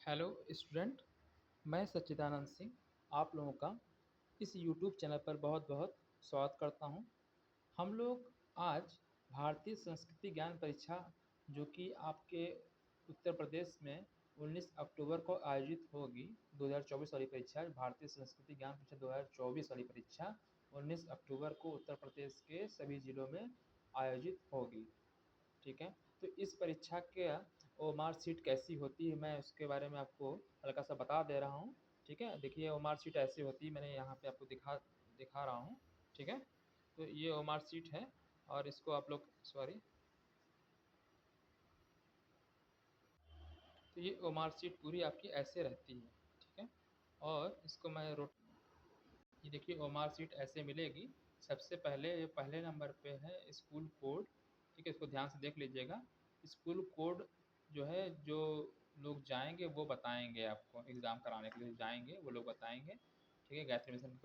Hello student, मैं सच्चिदानंद सिंह आप लोगों का इस यूट्यूब चैनल पर बहुत बहुत स्वागत करता हूं। हम लोग आज भारतीय संस्कृति ज्ञान परीक्षा जो कि आपके उत्तर प्रदेश में 19 अक्टूबर को आयोजित होगी 2024 वाली परीक्षा, भारतीय संस्कृति ज्ञान परीक्षा 2024 वाली परीक्षा 19 अक्टूबर को उत्तर प्रदेश के सभी ज़िलों में आयोजित होगी। ठीक है, तो इस परीक्षा के ओमार सीट कैसी होती है मैं उसके बारे में आपको हल्का सा बता दे रहा हूँ। ठीक है, देखिए ओमार सीट ऐसी होती है, मैंने यहाँ पे आपको दिखा रहा हूँ। ठीक है, तो ये ओमार सीट है और इसको आप लोग तो ये ओमार सीट पूरी आपकी ऐसे रहती है। ठीक है, और इसको मैं ये देखिए ओमार सीट ऐसे मिलेगी। सबसे पहले ये पहले नंबर पे है स्कूल कोड। ठीक है, इसको ध्यान से देख लीजिएगा। स्कूल कोड जो है, जो लोग जाएंगे वो बताएंगे आपको, एग्ज़ाम कराने के लिए जाएंगे वो लोग बताएंगे। ठीक है, गायत्री मिशन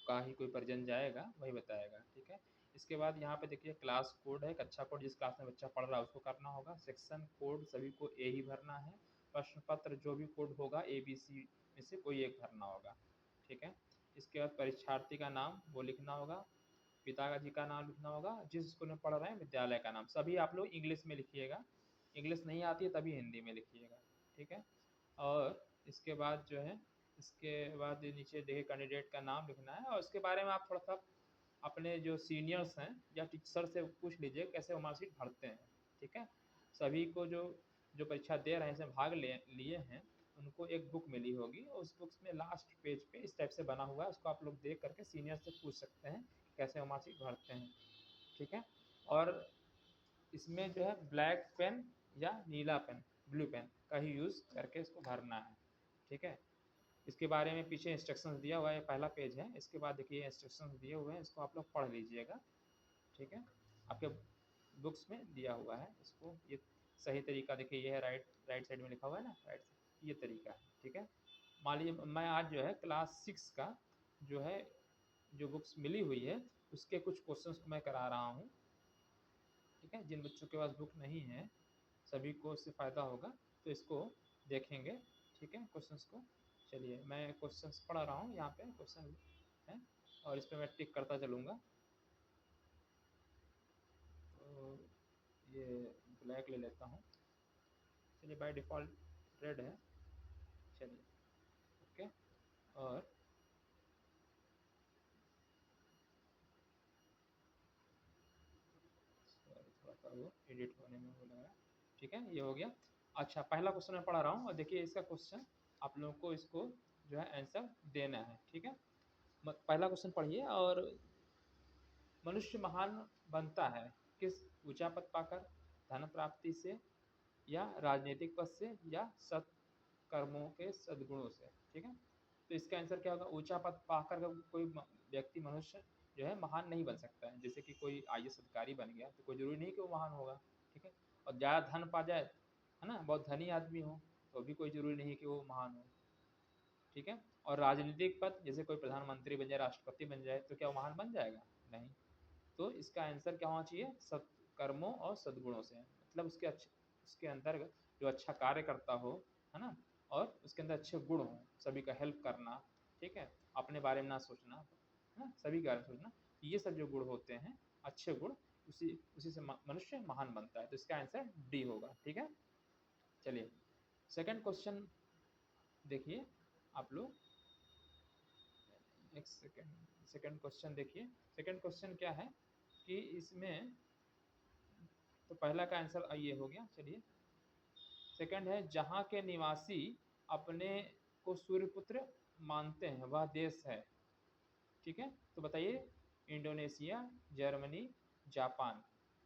का ही कोई परिजन जाएगा वही बताएगा। ठीक है, इसके बाद यहाँ पे देखिए क्लास कोड है, कक्षा कोड जिस क्लास में बच्चा पढ़ रहा है उसको करना होगा। सेक्शन कोड सभी को ए ही भरना है। प्रश्न पत्र जो भी कोड होगा ABC में से कोई एक भरना होगा। ठीक है, इसके बाद परीक्षार्थी का नाम वो लिखना होगा, पिताजी का नाम लिखना होगा, जिस स्कूल में पढ़ रहे हैं विद्यालय का नाम सभी आप लोग इंग्लिश में लिखिएगा। इंग्लिश नहीं आती है तभी हिंदी में लिखिएगा। ठीक है, और इसके बाद जो है, इसके बाद नीचे देखिए कैंडिडेट का नाम लिखना है और इसके बारे में आप थोड़ा सा अपने जो सीनियर्स हैं या टीचर से पूछ लीजिए कैसे वो मार्कशीट भरते हैं। ठीक है, सभी को जो जो परीक्षा दे रहे हैं, इसमें भाग लिए हैं, उनको एक बुक मिली होगी और उस बुक्स में लास्ट पेज पे इस टाइप से बना हुआ है, उसको आप लोग देख करके सीनियर से पूछ सकते हैं कैसे वो मार्कशीट भरते हैं। ठीक है, और इसमें जो है ब्लैक पेन या नीला पेन, ब्लू पेन का ही यूज़ करके इसको भरना है। ठीक है, इसके बारे में पीछे इंस्ट्रक्शंस दिया हुआ है, पहला पेज है। इसके बाद देखिए इंस्ट्रक्शंस दिए हुए हैं, इसको आप लोग पढ़ लीजिएगा। ठीक है, आपके बुक्स में दिया हुआ है। इसको ये सही तरीका देखिए, ये है राइट राइट साइड में लिखा हुआ है ना, राइट साइड, ये तरीका है। ठीक है, मान लीजिए मैं आज जो है क्लास 6 का जो है जो बुक्स मिली हुई है उसके कुछ क्वेश्चंस को मैं करा रहा हूँ। ठीक है, जिन बच्चों के पास बुक नहीं है सभी को इससे फ़ायदा होगा, तो इसको देखेंगे। ठीक है, क्वेश्चंस को। चलिए मैं क्वेश्चंस पढ़ा रहा हूँ, यहाँ पे क्वेश्चन है और इस पर मैं टिक करता चलूँगा। तो ये ब्लैक ले लेता हूँ। चलिए बाय डिफ़ॉल्ट रेड है। चलिए ओके, और थोड़ा सा वो एडिट होने में वो लगा। ठीक है, ये हो गया। अच्छा, पहला क्वेश्चन मैं पढ़ा रहा हूँ और देखिए इसका क्वेश्चन आप लोगों को इसको जो है आंसर देना है। ठीक है, पहला क्वेश्चन पढ़िए। और मनुष्य महान बनता है किस ऊंचा पद पाकर, धन प्राप्ति से या राजनीतिक पद से या सत्कर्मों के सद्गुणों से। ठीक है, तो इसका आंसर क्या होगा? ऊंचा पद पाकर कोई व्यक्ति मनुष्य जो है महान नहीं बन सकता है। जैसे कि कोई IAS अधिकारी बन गया तो कोई जरूरी नहीं कि वो महान होगा। ठीक है, और ज़्यादा धन पा जाए, है ना, बहुत धनी आदमी हो तो भी कोई जरूरी नहीं कि वो महान हो। ठीक है, और राजनीतिक पद जैसे कोई प्रधानमंत्री बन जाए, राष्ट्रपति बन जाए तो क्या वो महान बन जाएगा? नहीं। तो इसका आंसर क्या होना चाहिए? सत्कर्मों और सद्गुणों से, मतलब उसके अंतर्गत जो अच्छा कार्य करता हो, है ना, और उसके अंदर अच्छे गुण हो, सभी का हेल्प करना। ठीक है, अपने बारे में ना सोचना, है ना, सभी के बारे में सोचना, ये सब जो गुण होते हैं, अच्छे गुण, उसी उसी से मनुष्य महान बनता है। तो इसका आंसर डी होगा। ठीक है, चलिए सेकंड क्वेश्चन देखिए आप लोग। एक सेकंड, सेकंड क्वेश्चन देखिए। सेकंड क्वेश्चन क्या है कि इसमें, तो पहला का आंसर ये हो गया। चलिए सेकंड है, जहाँ के निवासी अपने को सूर्यपुत्र मानते हैं वह देश है। ठीक है, तो बताइए, इंडोनेशिया, जर्मनी, जापान।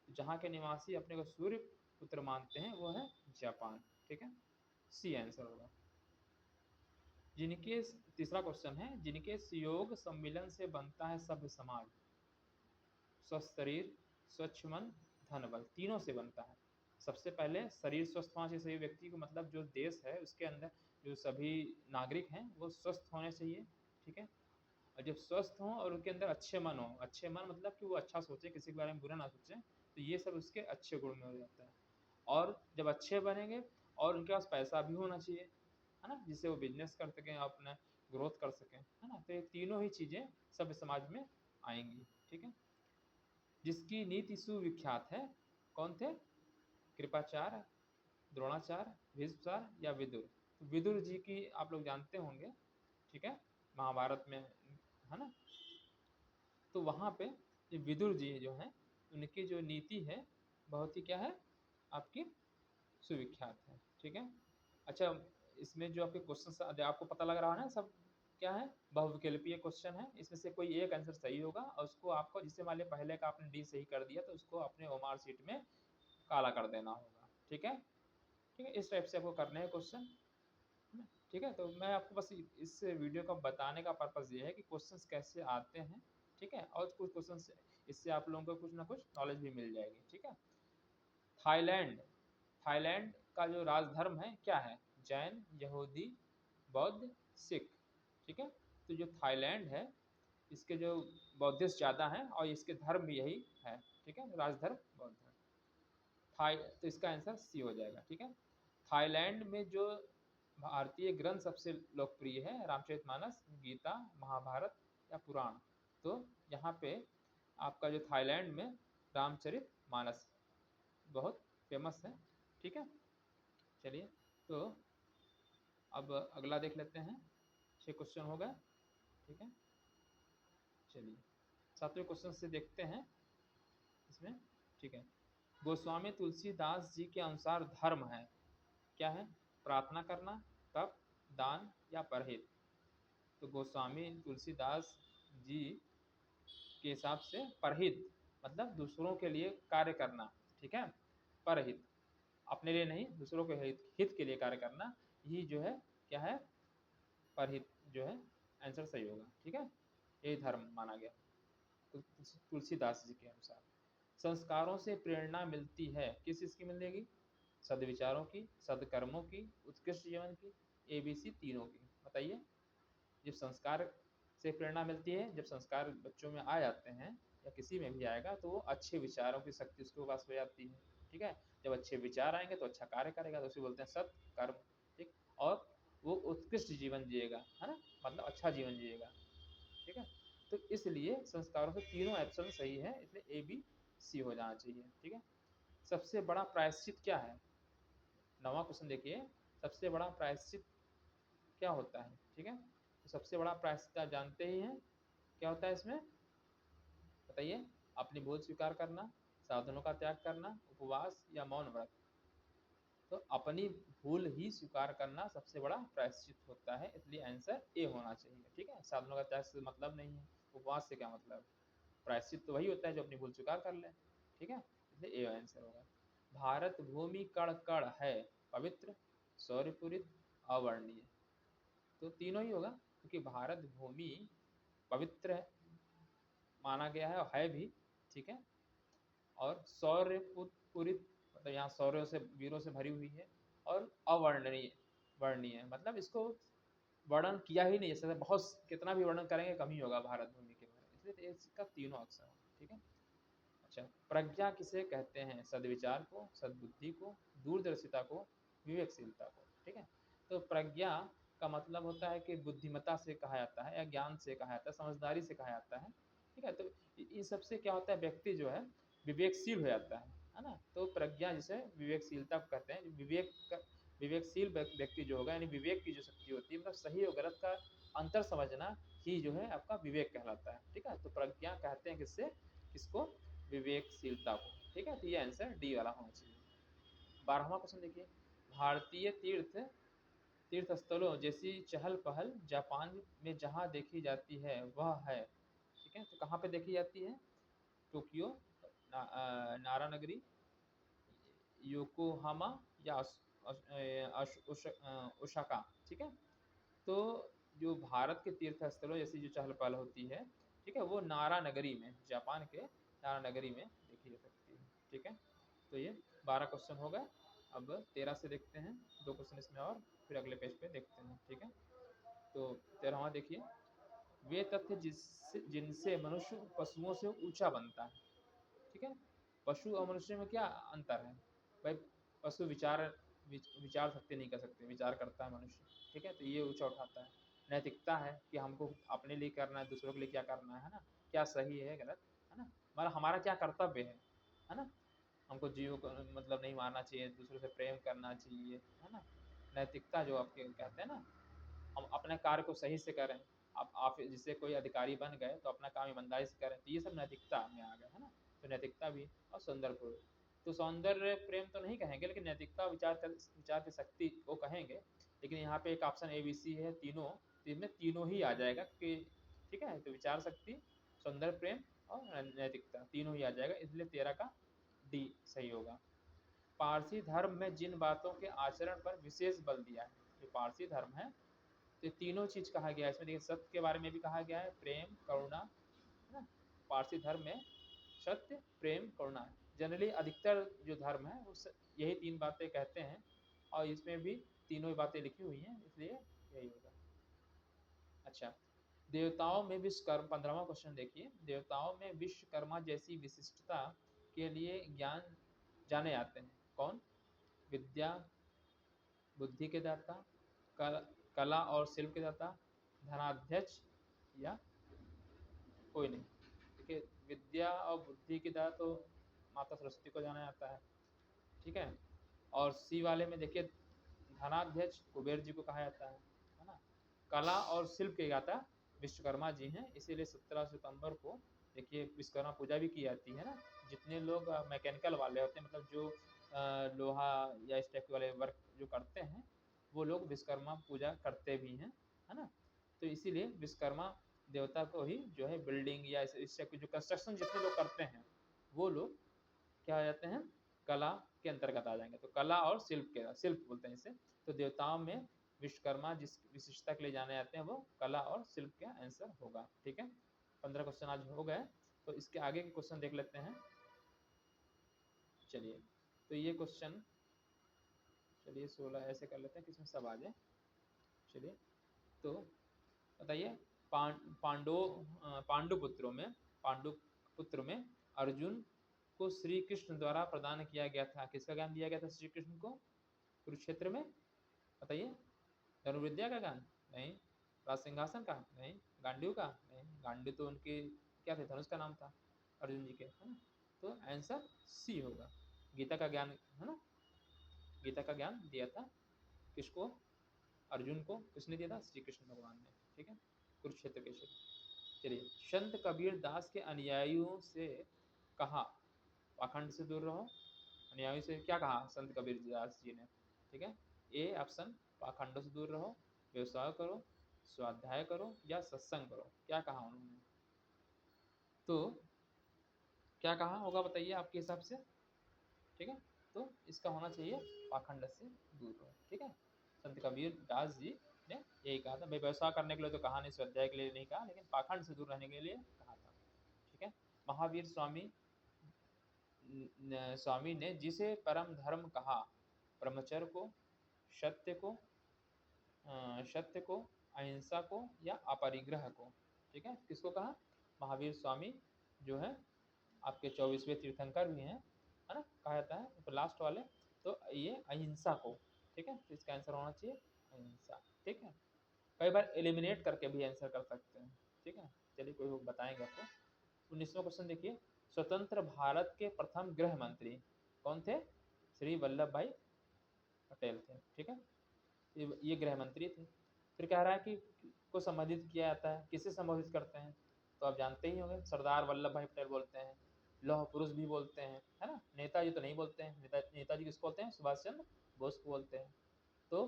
जहाँ के निवासी अपने को सूर्यपुत्र मानते हैं वो है जापान। ठीक है, सी आंसर होगा। जिनके, तीसरा क्वेश्चन है, जिनके योग सम्मिलन से बनता है सभ्य समाज, स्वस्थ शरीर, स्वच्छ मन, धन बल, तीनों से बनता है। सबसे पहले शरीर स्वस्थ होना चाहिए सभी व्यक्ति को, मतलब जो देश है उसके अंदर जो सभी नागरिक हैं वो स्वस्थ होने चाहिए। ठीक है, और जब स्वस्थ हों और उनके अंदर अच्छे मन हो, अच्छे मन मतलब कि वो अच्छा सोचे, किसी के बारे में बुरा ना सोचें, तो ये सब उसके अच्छे गुण में हो जाता है। और जब अच्छे बनेंगे और उनके पास पैसा भी होना चाहिए, है ना, जिससे वो बिजनेस कर सकें, अपना ग्रोथ कर सकें, है ना। तो ये तीनों ही चीज़ें सभ्य समाज में आएंगी, ठीक है। जिसकी नीति सुविख्यात है, कौन थे? कृपाचार्य, द्रोणाचार्य, भीष्माचार्य या विदुर। तो विदुर जी की आप लोग जानते होंगे, ठीक है, महाभारत में, है ना। तो वहाँ पे ये विदुर जी जो हैं, उनकी जो नीति है बहुत ही क्या है, आपकी सुविख्यात है, ठीक है। अच्छा, इसमें जो आपके क्वेश्चन आपको पता लग रहा है ना, सब क्या है, बहुविकल्पीय क्वेश्चन है। इसमें से कोई एक आंसर सही होगा और उसको आपको, जिससे मान लिया पहले का आपने डी सही कर दिया, तो उसको अपने ओमार शीट में काला कर देना होगा, ठीक है। ठीक है, इस टाइप से आपको करने हैं क्वेश्चन, है ना। ठीक है, तो मैं आपको बस इस वीडियो का बताने का पर्पज़ ये है कि क्वेश्चंस कैसे आते हैं, ठीक है, और कुछ क्वेश्चंस इससे आप लोगों को कुछ ना कुछ नॉलेज भी मिल जाएगी, ठीक है। थाईलैंड, थाईलैंड का जो राजधर्म है क्या है? जैन, यहूदी, बौद्ध, सिख, ठीक है। तो जो थाईलैंड है, इसके जो बौद्धिस्ट ज़्यादा हैं और इसके धर्म भी यही है, ठीक है, राजधर्म बौद्ध है। थाई, तो इसका आंसर सी हो जाएगा, ठीक है। थाईलैंड में जो भारतीय ग्रंथ सबसे लोकप्रिय है, रामचरितमानस, गीता, महाभारत या पुराण। तो यहाँ पे आपका जो थाईलैंड में रामचरितमानस बहुत फेमस है, ठीक है। चलिए, तो अब अगला देख लेते हैं, 6 क्वेश्चन हो गए, ठीक है। चलिए, 7वें क्वेश्चन से देखते हैं इसमें, ठीक है। गोस्वामी तुलसीदास जी के अनुसार धर्म है, क्या है? प्रार्थना करना, तप, दान या परहेज। तो गोस्वामी तुलसीदास जी के हिसाब से परहित मतलब दूसरों के लिए कार्य करना, ठीक है। परहित, अपने लिए नहीं, दूसरों के हित के लिए कार्य करना, यही जो है क्या है, परहित जो है आंसर सही होगा, ठीक है। यही धर्म माना गया तुलसीदास जी के अनुसार। संस्कारों से प्रेरणा मिलती है, किस चीज़ की मिलेगी? सद्विचारों की, सद्कर्मों की, उत्कृष्ट जीवन की, ABC तीनों की। बताइए। जब संस्कार से प्रेरणा मिलती है, जब संस्कार बच्चों में आ जाते हैं या किसी में भी आएगा, तो वो अच्छे विचारों की शक्ति उसके पास हो जाती है, ठीक है। जब अच्छे विचार आएंगे तो अच्छा कार्य करेगा, तो उसे बोलते हैं सत्कर्म, ठीक। और वो उत्कृष्ट जीवन जिएगा, है ना, मतलब अच्छा जीवन जिएगा, ठीक है। तो इसलिए संस्कारों से तीनों ऑप्शन सही है, इसलिए ABC हो जाना चाहिए, ठीक है। सबसे बड़ा प्रायश्चित क्या है? 9वां क्वेश्चन देखिए, सबसे बड़ा प्रायश्चित क्या होता है, ठीक है। तो सबसे बड़ा प्रायश्चित आप जानते ही हैं, क्या होता है इसमें? बताइए। अपनी भूल स्वीकार करना, साधनों का त्याग करना, उपवास या मौन व्रत। तो अपनी भूल ही स्वीकार करना सबसे बड़ा प्रायश्चित होता है, इसलिए आंसर ए होना चाहिए, ठीक है। साधनों का त्याग से मतलब नहीं है, उपवास से क्या मतलब? प्रायश्चित तो वही होता है जो अपनी भूल स्वीकार कर ले, ठीक है, इसलिए ए आंसर होगा। भारत भूमि कण कण है, पवित्र, शौर्यपूरित, अवर्णीय। तो तीनों ही होगा, क्योंकि भारत भूमि पवित्र है, माना गया है और है भी, ठीक है। और शौर्य पूरित मतलब यहाँ शौर्यों से, वीरों से भरी हुई है। और अवर्णनीय, वर्णीय मतलब इसको वर्णन किया ही नहीं, जैसे बहुत कितना भी वर्णन करेंगे कम ही होगा भारत भूमि के बारे में, इसलिए इसका तीनों अक्षर है, ठीक है। अच्छा, प्रज्ञा किसे कहते हैं? सद्विचार को, सद्बुद्धि को, दूरदर्शिता को, विवेकशीलता को, ठीक है। तो प्रज्ञा का मतलब होता है कि बुद्धिमत्ता से कहा जाता है या ज्ञान से कहा जाता है, समझदारी से कहा जाता है, ठीक है। तो इन सबसे क्या होता है, व्यक्ति जो है विवेकशील हो जाता है ना। तो प्रज्ञा जिसे विवेकशीलता को कहते हैं, विवेकशील व्यक्ति जो होगा, यानी विवेक की जो शक्ति होती है, मतलब सही और गलत का अंतर समझना ही जो है आपका विवेक कहलाता है, ठीक है। तो प्रज्ञा कहते हैं किससे, किसको? विवेकशीलता को, ठीक है। तो ये आंसर डी वाला होना चाहिए। 12वां क्वेश्चन देखिए, भारतीय तीर्थ स्थलों जैसी चहल पहल जापान में जहाँ देखी जाती है वह है, ठीक है। तो कहाँ पे देखी जाती है? टोक्यो, नारा नगरी, योकोहामा या ओसाका, ठीक है। तो जो भारत के तीर्थ स्थलों जैसी जो चहल पहल होती है, ठीक है, वो नारा नगरी में, जापान के नारा नगरी में देखी जा सकती है, ठीक है। तो ये 12 क्वेश्चन हो गए। अब 13 से देखते हैं, 2 क्वेश्चन इसमें और, फिर अगले पेज पे देखते हैं, ठीक है। तो 13वां देखिए, वे तथ्य जिनसे मनुष्य पशुओं से ऊंचा बनता है, ठीक है। पशु और मनुष्य में क्या अंतर है भाई? पशु विचार विचार शक्ति नहीं कर सकते, विचार करता है मनुष्य, ठीक है। तो ये ऊंचा उठाता है। नैतिकता है कि हमको अपने लिए करना है, दूसरों के लिए क्या करना है ना, क्या सही है गलत, है ना, मतलब हमारा क्या कर्तव्य है ना। हमको जीव को मतलब नहीं मारना चाहिए, दूसरों से प्रेम करना चाहिए, है ना। नैतिकता जो आपके कहते हैं ना, हम अपने कार्य को सही से करें। आप जिससे कोई अधिकारी बन गए तो अपना काम ईमानदारी से करें, तो ये सब नैतिकता में आ गया, है ना। तो नैतिकता भी। और सौंदर्य, तो सौंदर्य प्रेम तो नहीं कहेंगे, लेकिन नैतिकता विचार की शक्ति को कहेंगे। लेकिन यहाँ पे एक ऑप्शन ABC है, तीनों, तो इसमें तीनों ही आ जाएगा कि ठीक है। तो विचार शक्ति, सौंदर्य प्रेम और नैतिकता तीनों ही आ जाएगा, इसलिए 13 का D सही होगा। पारसी धर्म में जिन बातों के आचरण पर विशेष बल दिया है, जो पारसी धर्म है, तो ये तीनों चीज कहा गया है इसमें। देखिए सत्य के बारे में भी कहा गया है, प्रेम करुणा, है ना। पारसी धर्म में सत्य प्रेम करुणा है। जनरली अधिकतर जो धर्म है वो यही 3 बातें कहते हैं, और इसमें भी तीनों ही बातें लिखी हुई हैं, इसलिए यही होगा। अच्छा, देवताओं में विश्वकर्मा, 15वां क्वेश्चन देखिए। देवताओं में विश्वकर्मा जैसी विशिष्टता के लिए ज्ञान जाने जाते हैं कौन? विद्या बुद्धि के दाता, कला और शिल्प के दाता, धनाध्यक्ष, या कोई नहीं। देखिए विद्या और बुद्धि के दाता तो माता सरस्वती को जाना जाता है, ठीक है। और सी वाले में देखिए धनाध्यक्ष कुबेर जी को कहा जाता है ना। कला और शिल्प के दाता विश्वकर्मा जी हैं, इसीलिए 17 सितंबर को देखिए विश्वकर्मा पूजा भी की जाती है ना। जितने लोग मैकेनिकल वाले होते हैं, मतलब जो लोहा या इस टाइप के वाले वर्क जो करते हैं, वो लोग विश्वकर्मा पूजा करते भी हैं, है ना। तो इसीलिए विश्वकर्मा देवता को ही जो है बिल्डिंग या इस टाइप की जो कंस्ट्रक्शन जितने लोग करते हैं, वो लोग क्या आ जाते हैं, कला के अंतर्गत आ जाएंगे। तो कला और शिल्प के, शिल्प बोलते हैं इसे। तो देवताओं में विश्वकर्मा जिस विशिष्टता के लिए जाने जाते हैं वो कला और शिल्प का आंसर होगा, ठीक है। 15 क्वेश्चन आज हो गए, तो इसके आगे के क्वेश्चन देख लेते हैं। चलिए, तो ये क्वेश्चन, चलिए 16 ऐसे कर लेते हैं कि इसमें सब आ जाए। चलिए, तो बताइए पांडु पुत्र में अर्जुन को श्री कृष्ण द्वारा प्रदान किया गया था, किसका ज्ञान दिया गया था श्री कृष्ण को कुरुक्षेत्र में? बताइए। धनुर्विद्या का ज्ञान? नहीं। राज सिंहासन का? नहीं। गांडीव का? नहीं। गांडीव तो उनके क्या थे, धनुष का नाम था अर्जुन जी के, है ना। तो आंसर सी होगा। गीता का ज्ञान, है ना, गीता का ज्ञान दिया था किसको? अर्जुन को किसने दिया था? श्री कृष्ण भगवान ने, ठीक है, कुरुक्षेत्र के क्षेत्र। चलिए, संत कबीर दास के अनुयायियों से कहा पाखंड से दूर रहो। अनुयायियों से क्या कहा संत कबीर दास जी ने? ठीक है, ए ऑप्शन, पाखंडों से दूर रहो, व्यवसाय करो, स्वाध्याय करो, या सत्संग करो। क्या कहा उन्होंने? तो क्या कहा होगा बताइए आपके हिसाब से? ठीक है, तो इसका होना चाहिए पाखंड से दूर रहो, ठीक है। संत कबीर दास जी ने यही कहा था। भाई व्यवसाय करने के लिए तो कहा नहीं, स्वाध्याय के लिए नहीं कहा, लेकिन पाखंड से दूर रहने के लिए कहा था, ठीक है। महावीर स्वामी ने जिसे परम धर्म कहा, ब्रह्मचर्य को, सत्य को, सत्य को, अहिंसा को, या अपरिग्रह को, ठीक है, किसको कहा? महावीर स्वामी जो है आपके 24वें तीर्थंकर भी हैं, है ना, कहा जाता है तो लास्ट वाले। तो ये अहिंसा को, ठीक है, तो इसका आंसर होना चाहिए अहिंसा, ठीक है। कई बार एलिमिनेट करके भी आंसर कर सकते हैं, ठीक है। चलिए, कोई लोग बताएंगे आपको। 19वां क्वेश्चन देखिए। स्वतंत्र भारत के प्रथम गृह मंत्री कौन थे? श्री वल्लभ भाई पटेल थे, ठीक है, ये गृह मंत्री थे। फिर कह रहा है कि को संबोधित किया जाता है, किसे संबोधित करते हैं? तो आप जानते ही होंगे, सरदार वल्लभ भाई पटेल बोलते हैं, लौह पुरुष भी बोलते हैं, है ना। नेताजी तो नहीं बोलते हैं, नेताजी किसको बोलते हैं? सुभाष चंद्र बोस को बोलते हैं। तो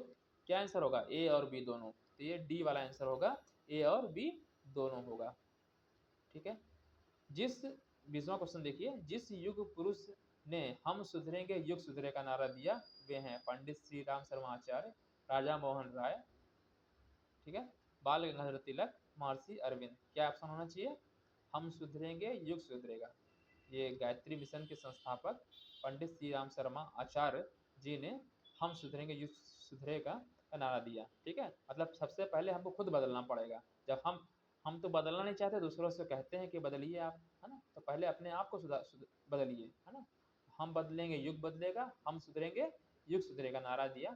क्या आंसर होगा? ए और बी दोनों। तो ये डी वाला आंसर होगा, ए और बी दोनों होगा, ठीक है। जिस 20वां क्वेश्चन देखिए। जिस युग पुरुष ने हम सुधरेंगे युग सुधरे का नारा दिया, वे हैं पंडित श्री राम शर्मा आचार्य, राजा मोहन राय, ठीक है, बाल गंगाधर तिलक, महर्षि अरविंद। क्या ऑप्शन होना चाहिए? हम सुधरेंगे युग सुधरेगा। ये गायत्री मिशन के संस्थापक पंडित श्री राम शर्मा आचार्य जी ने हम सुधरेंगे युग सुधरेगा का नारा दिया, ठीक है। मतलब सबसे पहले हमको खुद बदलना पड़ेगा। जब हम तो बदलना नहीं चाहते, दूसरों से कहते हैं कि बदलिए आप, है ना। तो पहले अपने आप को बदलिए, है ना। हम बदलेंगे युग बदलेगा, हम सुधरेंगे युग सुधरेगा नारा दिया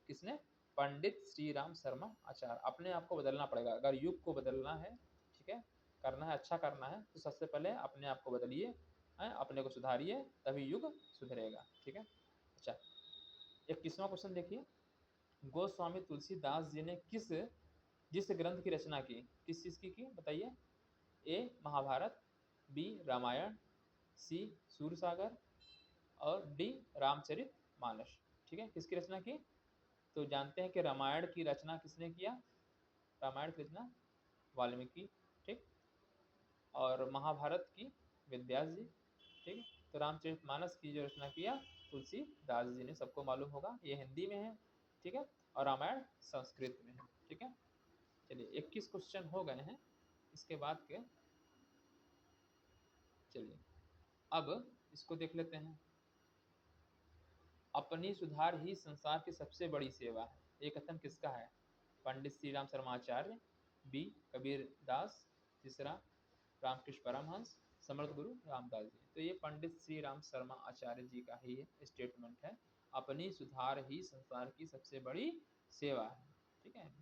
किसने? पंडित श्री राम शर्मा आचार्य। अपने आप को बदलना पड़ेगा, अगर युग को बदलना है, ठीक है, करना है, अच्छा करना है, तो सबसे पहले अपने आप को बदलिए, अपने को सुधारिए, तभी युग सुधरेगा, ठीक है। अच्छा, 21वां क्वेश्चन देखिए, गोस्वामी तुलसीदास जी ने जिस ग्रंथ की रचना की, किस चीज की बताइए? ए महाभारत, बी रामायण, सी सूरसागर और डी रामचरित मानस। ठीक है, किसकी रचना की? तो जानते हैं कि रामायण की रचना किसने किया? रामायण की रचना वाल्मीकि, ठीक, और महाभारत की वेदव्यास जी, ठीक है। तो रामचरितमानस की जो रचना किया तुलसीदास जी ने, सबको मालूम होगा, ये हिंदी में है, ठीक है, और रामायण संस्कृत में है, ठीक है। चलिए 21 क्वेश्चन हो गए हैं, इसके बाद के चलिए अब इसको देख लेते हैं। अपनी सुधार ही संसार की सबसे बड़ी सेवा है, ये कथन किसका है? पंडित श्री राम शर्मा आचार्य, बी कबीर दास, तीसरा रामकृष्ण परमहंस, समर्थ गुरु रामदास जी। तो ये पंडित श्री राम शर्मा आचार्य जी का ही स्टेटमेंट है, अपनी सुधार ही संसार की सबसे बड़ी सेवा है, ठीक है।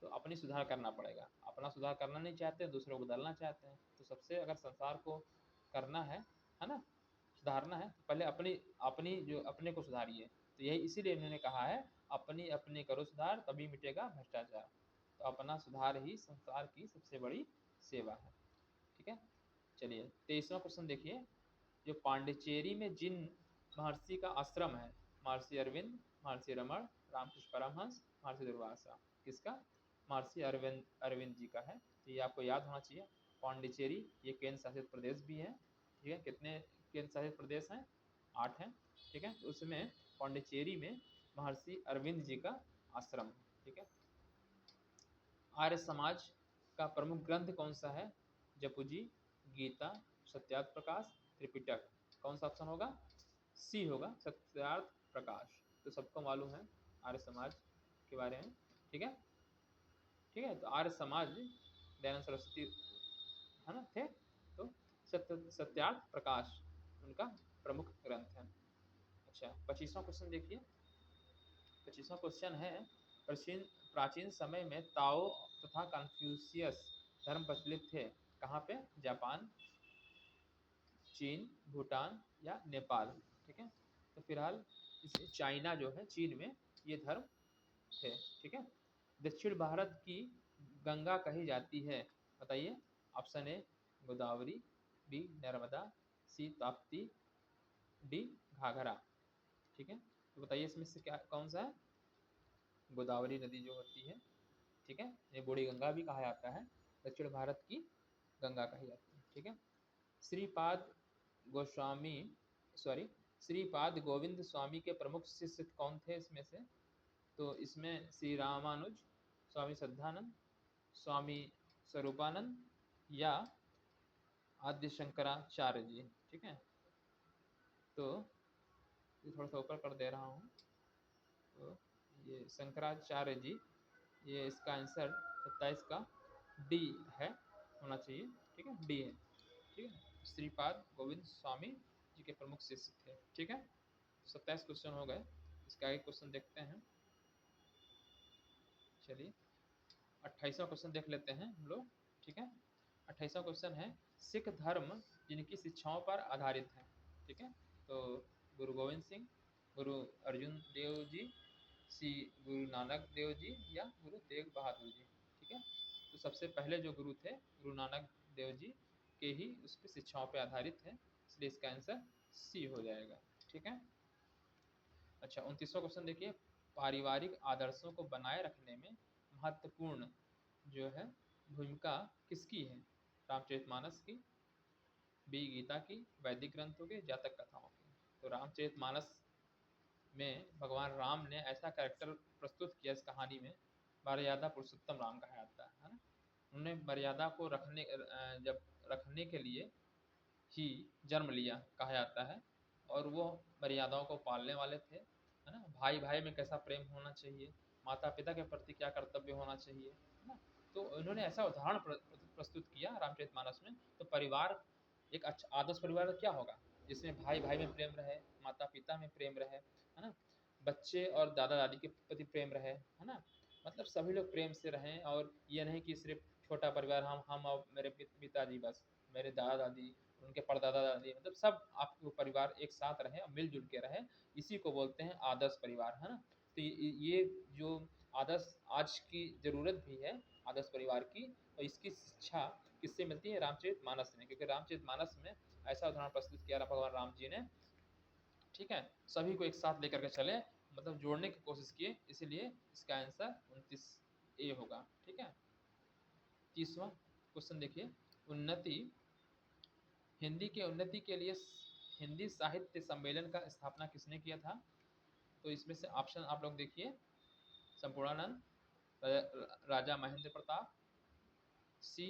तो अपनी सुधार करना पड़ेगा, अपना सुधार करना नहीं चाहते, दूसरों को बदलना चाहते हैं, तो सबसे अगर संसार को करना है ना, सुधारना है, तो पहले अपनी अपनी जो अपने को सुधारिए। तो यही इसीलिए इन्होंने कहा है अपनी अपनी करो सुधार, तभी मिटेगा भ्रष्टाचार। तो अपना सुधार ही संसार की सबसे बड़ी सेवा है, ठीक है। चलिए 23वां क्वेश्चन देखिए, जो पांडिचेरी में जिन महर्षि का आश्रम है, महर्षि अरविंद, महर्षि रमण, रामकृष्ण परमहंस, महर्षि दुर्वासा, किसका? महर्षि अरविंद जी का है। तो ये आपको याद होना चाहिए। पांडिचेरी ये केंद्र शासित प्रदेश भी है, ठीक है। कितने केंद्र शासित प्रदेश हैं? 8 हैं, ठीक है। तो उसमें पांडिचेरी में महर्षि अरविंद जी का आश्रम है, ठीक है। आर्य समाज का प्रमुख ग्रंथ कौन सा है? जपुजी, गीता, सत्यार्थ प्रकाश, त्रिपिटक। कौन सा ऑप्शन होगा? सी होगा, सत्यार्थ प्रकाश। तो सबको मालूम है आर्य समाज के बारे में, ठीक है, ठीक है। तो आर्य समाज दयानंद सरस्वती है ना थे, तो सत्यार्थ प्रकाश उनका प्रमुख ग्रंथ है। अच्छा 25वां क्वेश्चन देखिए, 25वां क्वेश्चन है, प्राचीन समय में ताओ तथा कन्फ्यूशियस धर्म प्रचलित थे, कहाँ पे? जापान, चीन, भूटान या नेपाल, ठीक है। तो फिलहाल चाइना जो है, चीन में ये धर्म थे, ठीक है। दक्षिण भारत की गंगा कही जाती है, बताइए। Option A Godavari, B Narmada, C Tapti, D Ghaghra, ठीक है। तो बताइए इसमें से क्या कौन सा है? गोदावरी नदी जो होती है, ठीक है, ये बूढ़ी गंगा भी कहा जाता है, दक्षिण भारत की गंगा कही जाती है, ठीक है। श्रीपाद गोस्वामी सॉरी श्रीपाद गोविंद स्वामी के प्रमुख शिष्य कौन थे इसमें से? तो इसमें श्री रामानुज, स्वामी श्रद्धानंद, स्वामी स्वरूपानंद या आद्य शंकराचार्य जी, ठीक है। तो ये थोड़ा सा ऊपर कर दे रहा हूँ, तो ये शंकराचार्य जी, ये इसका आंसर 27 का डी है, होना चाहिए, ठीक है, डी है, ठीक है। श्रीपाद गोविंद स्वामी जी के प्रमुख शिष्य थे, ठीक है। 27 क्वेश्चन हो गए, इसका एक क्वेश्चन देखते हैं। चलिए 28वां क्वेश्चन देख लेते हैं हम लोग, ठीक है। 28वां क्वेश्चन है, सिख धर्म जिनकी शिक्षाओं पर आधारित है, ठीक है। तो गुरु गोविंद सिंह, गुरु अर्जुन देव जी, श्री गुरु नानक देव जी या गुरु तेग बहादुर जी, ठीक है। तो सबसे पहले जो गुरु थे गुरु नानक देव जी के ही उस पर शिक्षाओं पर आधारित है, इसलिए इसका आंसर सी हो जाएगा, ठीक है। अच्छा 29वां क्वेश्चन देखिए, पारिवारिक आदर्शों को बनाए रखने में महत्वपूर्ण जो है भूमिका किसकी है? रामचरितमानस की, बी गीता की, वैदिक ग्रंथों के, जातक कथाओं की। तो रामचरितमानस में भगवान राम ने ऐसा कैरेक्टर प्रस्तुत किया इस कहानी में, मर्यादा पुरुषोत्तम राम कहा जाता है ना। उन्होंने मर्यादा को जब रखने के लिए ही जन्म लिया कहा जाता है, और वो मर्यादाओं को पालने वाले थे, है ना। भाई भाई में कैसा प्रेम होना चाहिए, माता पिता के प्रति क्या कर्तव्य होना चाहिए, है ना। तो उन्होंने ऐसा उदाहरण प्रस्तुत किया रामचरितमानस में। तो परिवार एक अच्छा आदर्श परिवार क्या होगा? जिसमें भाई भाई में प्रेम रहे, माता पिता में प्रेम रहे, है ना, बच्चे और दादा दादी के प्रति प्रेम रहे, है ना। मतलब सभी लोग प्रेम से रहें, और ये नहीं कि सिर्फ छोटा परिवार, हम और मेरे पिताजी बस, मेरे दादा दादी, उनके परदादा दादी, मतलब सब आपके परिवार एक साथ रहे और मिलजुल के रहे, इसी को बोलते हैं आदर्श परिवार, है ना। तो ये जो आदर्श आज की ज़रूरत भी है आदर्श परिवार की, और इसकी शिक्षा किससे मिलती है? रामचरितमानस में, क्योंकि रामचरितमानस में ऐसा उदाहरण प्रस्तुत किया भगवान राम जी ने, ठीक है। सभी को एक साथ लेकर के चले, मतलब जोड़ने की कोशिश किए, इसीलिए इसका आंसर 29 ए होगा, ठीक है। 30वां क्वेश्चन देखिए, उन्नति, हिंदी के उन्नति के लिए हिंदी साहित्य सम्मेलन का स्थापना किसने किया था? तो इसमें से ऑप्शन आप लोग देखिए, संपूर्णानंद, राजा महेंद्र प्रताप, सी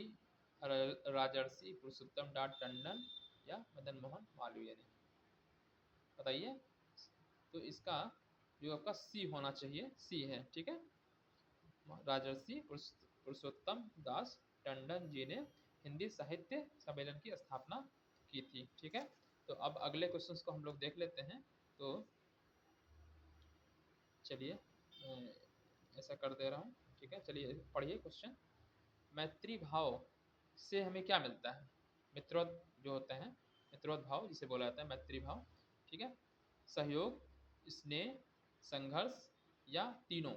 राजर्षि पुरुषोत्तम दास टंडन, या मदन मोहन मालवीय ने, बताइए। तो इसका जो आपका सी होना चाहिए, सी है, ठीक है। राजर्षि पुरुषोत्तम दास टंडन जी ने हिंदी साहित्य सम्मेलन की स्थापना की थी, ठीक है। तो अब अगले क्वेश्चंस को हम लोग देख लेते हैं। तो चलिए ऐसा कर दे रहा हूँ, ठीक है। चलिए पढ़िए क्वेश्चन। मैत्री भाव से हमें क्या मिलता है? मित्रोत जो होते हैं, मित्रोत भाव जिसे बोला जाता है मैत्री भाव, ठीक है। सहयोग, स्नेह, संघर्ष, या तीनों?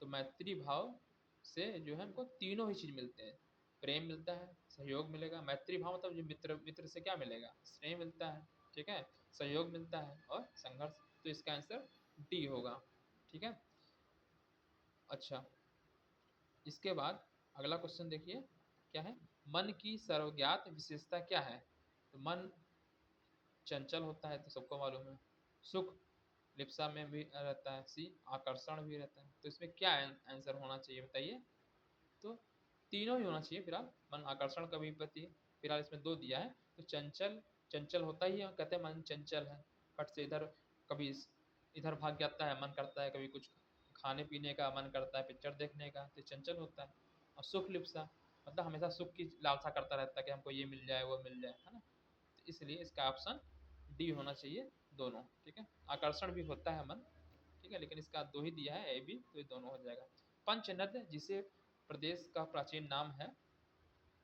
तो मैत्री भाव से जो है हमको तीनों ही चीज मिलते हैं। प्रेम मिलता है, सहयोग मिलेगा। मैत्री भाव मतलब जो मित्र से क्या मिलेगा? स्नेह मिलता है, ठीक है, सहयोग मिलता है, और संघर्ष। तो इसका आंसर डी होगा, ठीक है। अच्छा, इसके बाद अगला क्वेश्चन देखिए, क्या है? मन की सर्वज्ञात विशेषता क्या है? तो मन चंचल होता है, तो सबको मालूम है। सुख लिप्सा में भी रहता है, सी आकर्षण भी रहता है। तो इसमें क्या आंसर होना चाहिए बताइए? तो तीनों ही होना चाहिए फिलहाल। मन आकर्षण का भी प्रति फिलहाल इसमें दो दिया है, तो चंचल, चंचल होता ही है, कहते हैं मन चंचल है, फट से इधर, कभी इधर भाग जाता है, मन करता है कभी कुछ खाने पीने का, मन करता है पिक्चर देखने का, तो चंचल होता है। और सुख लिप्सा मतलब हमेशा सुख की लालसा करता रहता है कि हमको ये मिल जाए वो मिल जाए, है ना। तो इसलिए इसका ऑप्शन डी होना चाहिए, दोनों, ठीक है। आकर्षण भी होता है मन, ठीक है, लेकिन इसका दो ही दिया है, ए बी, तो ये दोनों हो जाएगा। पंचनद जिसे प्रदेश का प्राचीन नाम है,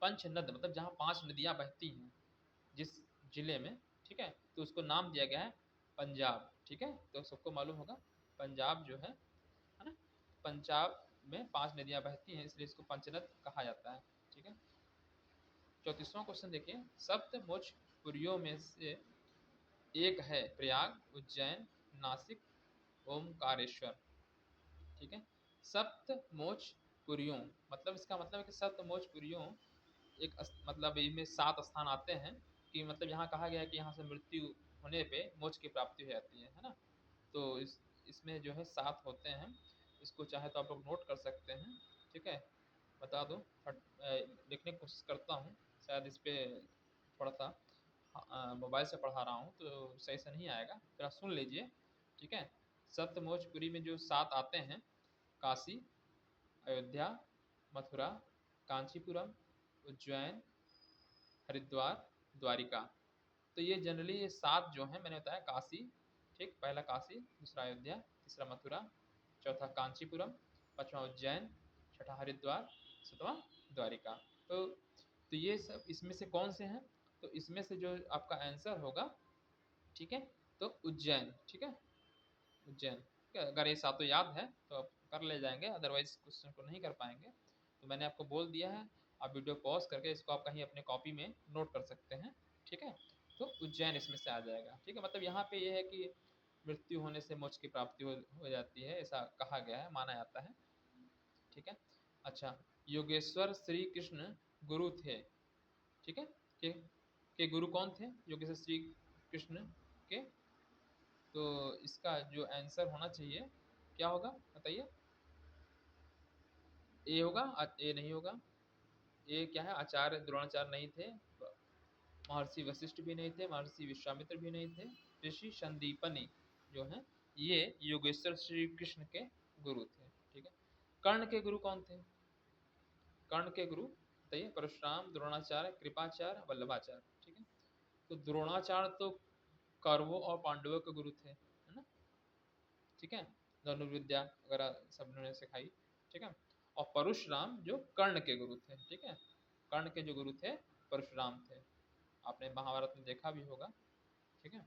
पंचनद मतलब जहाँ 5 नदियाँ बहती हैं जिस जिले में, ठीक है, तो उसको नाम दिया गया है पंजाब, ठीक है। तो सबको मालूम होगा पंजाब जो है ना, पंजाब में 5 नदियाँ बहती हैं, इसलिए इसको पंचनद कहा जाता है, ठीक है। 34वां क्वेश्चन देखिए, सप्त मोक्ष पुरियों में से एक है प्रयाग, उज्जैन, नासिक, ओमकारेश्वर, ठीक है। सप्त मोक्ष पुरियों मतलब इसका मतलब है कि सप्त मोक्ष पुरियों एक मतलब इनमें 7 स्थान आते हैं, कि मतलब यहाँ कहा गया है कि यहाँ से मृत्यु होने पे मोक्ष की प्राप्ति हो जाती है ना। तो इसमें जो है 7 होते हैं, इसको चाहे तो आप लोग नोट कर सकते हैं, ठीक है। बता दो, लिखने की कोशिश करता हूँ, शायद इस पे थोड़ा सा मोबाइल से पढ़ा रहा हूँ तो सही से नहीं आएगा, जरा सुन लीजिए, ठीक है। सप्तमोक्षपुरी में जो 7 आते हैं, काशी, अयोध्या, मथुरा, कांचीपुरम, उज्जैन, हरिद्वार, द्वारिका। तो ये जनरली ये 7 जो हैं मैंने बताया, काशी, ठीक, पहला काशी, दूसरा अयोध्या, तीसरा मथुरा, चौथा कांचीपुरम, पांचवा उज्जैन, छठा हरिद्वार, सातवां द्वारिका। तो ये सब इसमें से कौन से हैं? तो इसमें से जो आपका आंसर होगा, ठीक है, तो उज्जैन, ठीक है, उज्जैन। ठीक है? अगर ये सातों याद है तो आप कर ले जाएंगे, अदरवाइज क्वेश्चन को नहीं कर पाएंगे। तो मैंने आपको बोल दिया है, आप वीडियो पॉज करके इसको आप कहीं अपने कॉपी में नोट कर सकते हैं, ठीक है। तो उज्जैन इसमें से आ जाएगा, ठीक है। मतलब यहाँ पे ये है कि मृत्यु होने से मोक्ष की प्राप्ति हो जाती है, ऐसा कहा गया है, माना जाता है, ठीक है। अच्छा, योगेश्वर श्री कृष्ण गुरु थे, ठीक है, के गुरु कौन थे योगेश्वर श्री कृष्ण के? तो इसका जो आंसर होना चाहिए क्या होगा बताइए? ए होगा, ए नहीं होगा। ए क्या है? आचार्य द्रोणाचार्य नहीं थे, महर्षि वशिष्ठ भी नहीं थे, महर्षि विश्वामित्र भी नहीं थे, ऋषि संदीपनी जो है ये योगेश्वर श्री कृष्ण के गुरु थे, ठीक है। कर्ण के गुरु कौन थे? कर्ण के गुरु बताइए? परशुराम, द्रोणाचार्य, कृपाचार्य, वल्लभाचार्य, ठीक है। तो द्रोणाचार्य तो कौरवों और पांडवों के गुरु थे, है ना, ठीक है, धनुर्विद्या वगैरह सब उन्होंने सिखाई, ठीक है। और परशुराम जो कर्ण के गुरु थे, ठीक है, कर्ण के जो गुरु थे परशुराम थे, आपने महाभारत में देखा भी होगा, ठीक है,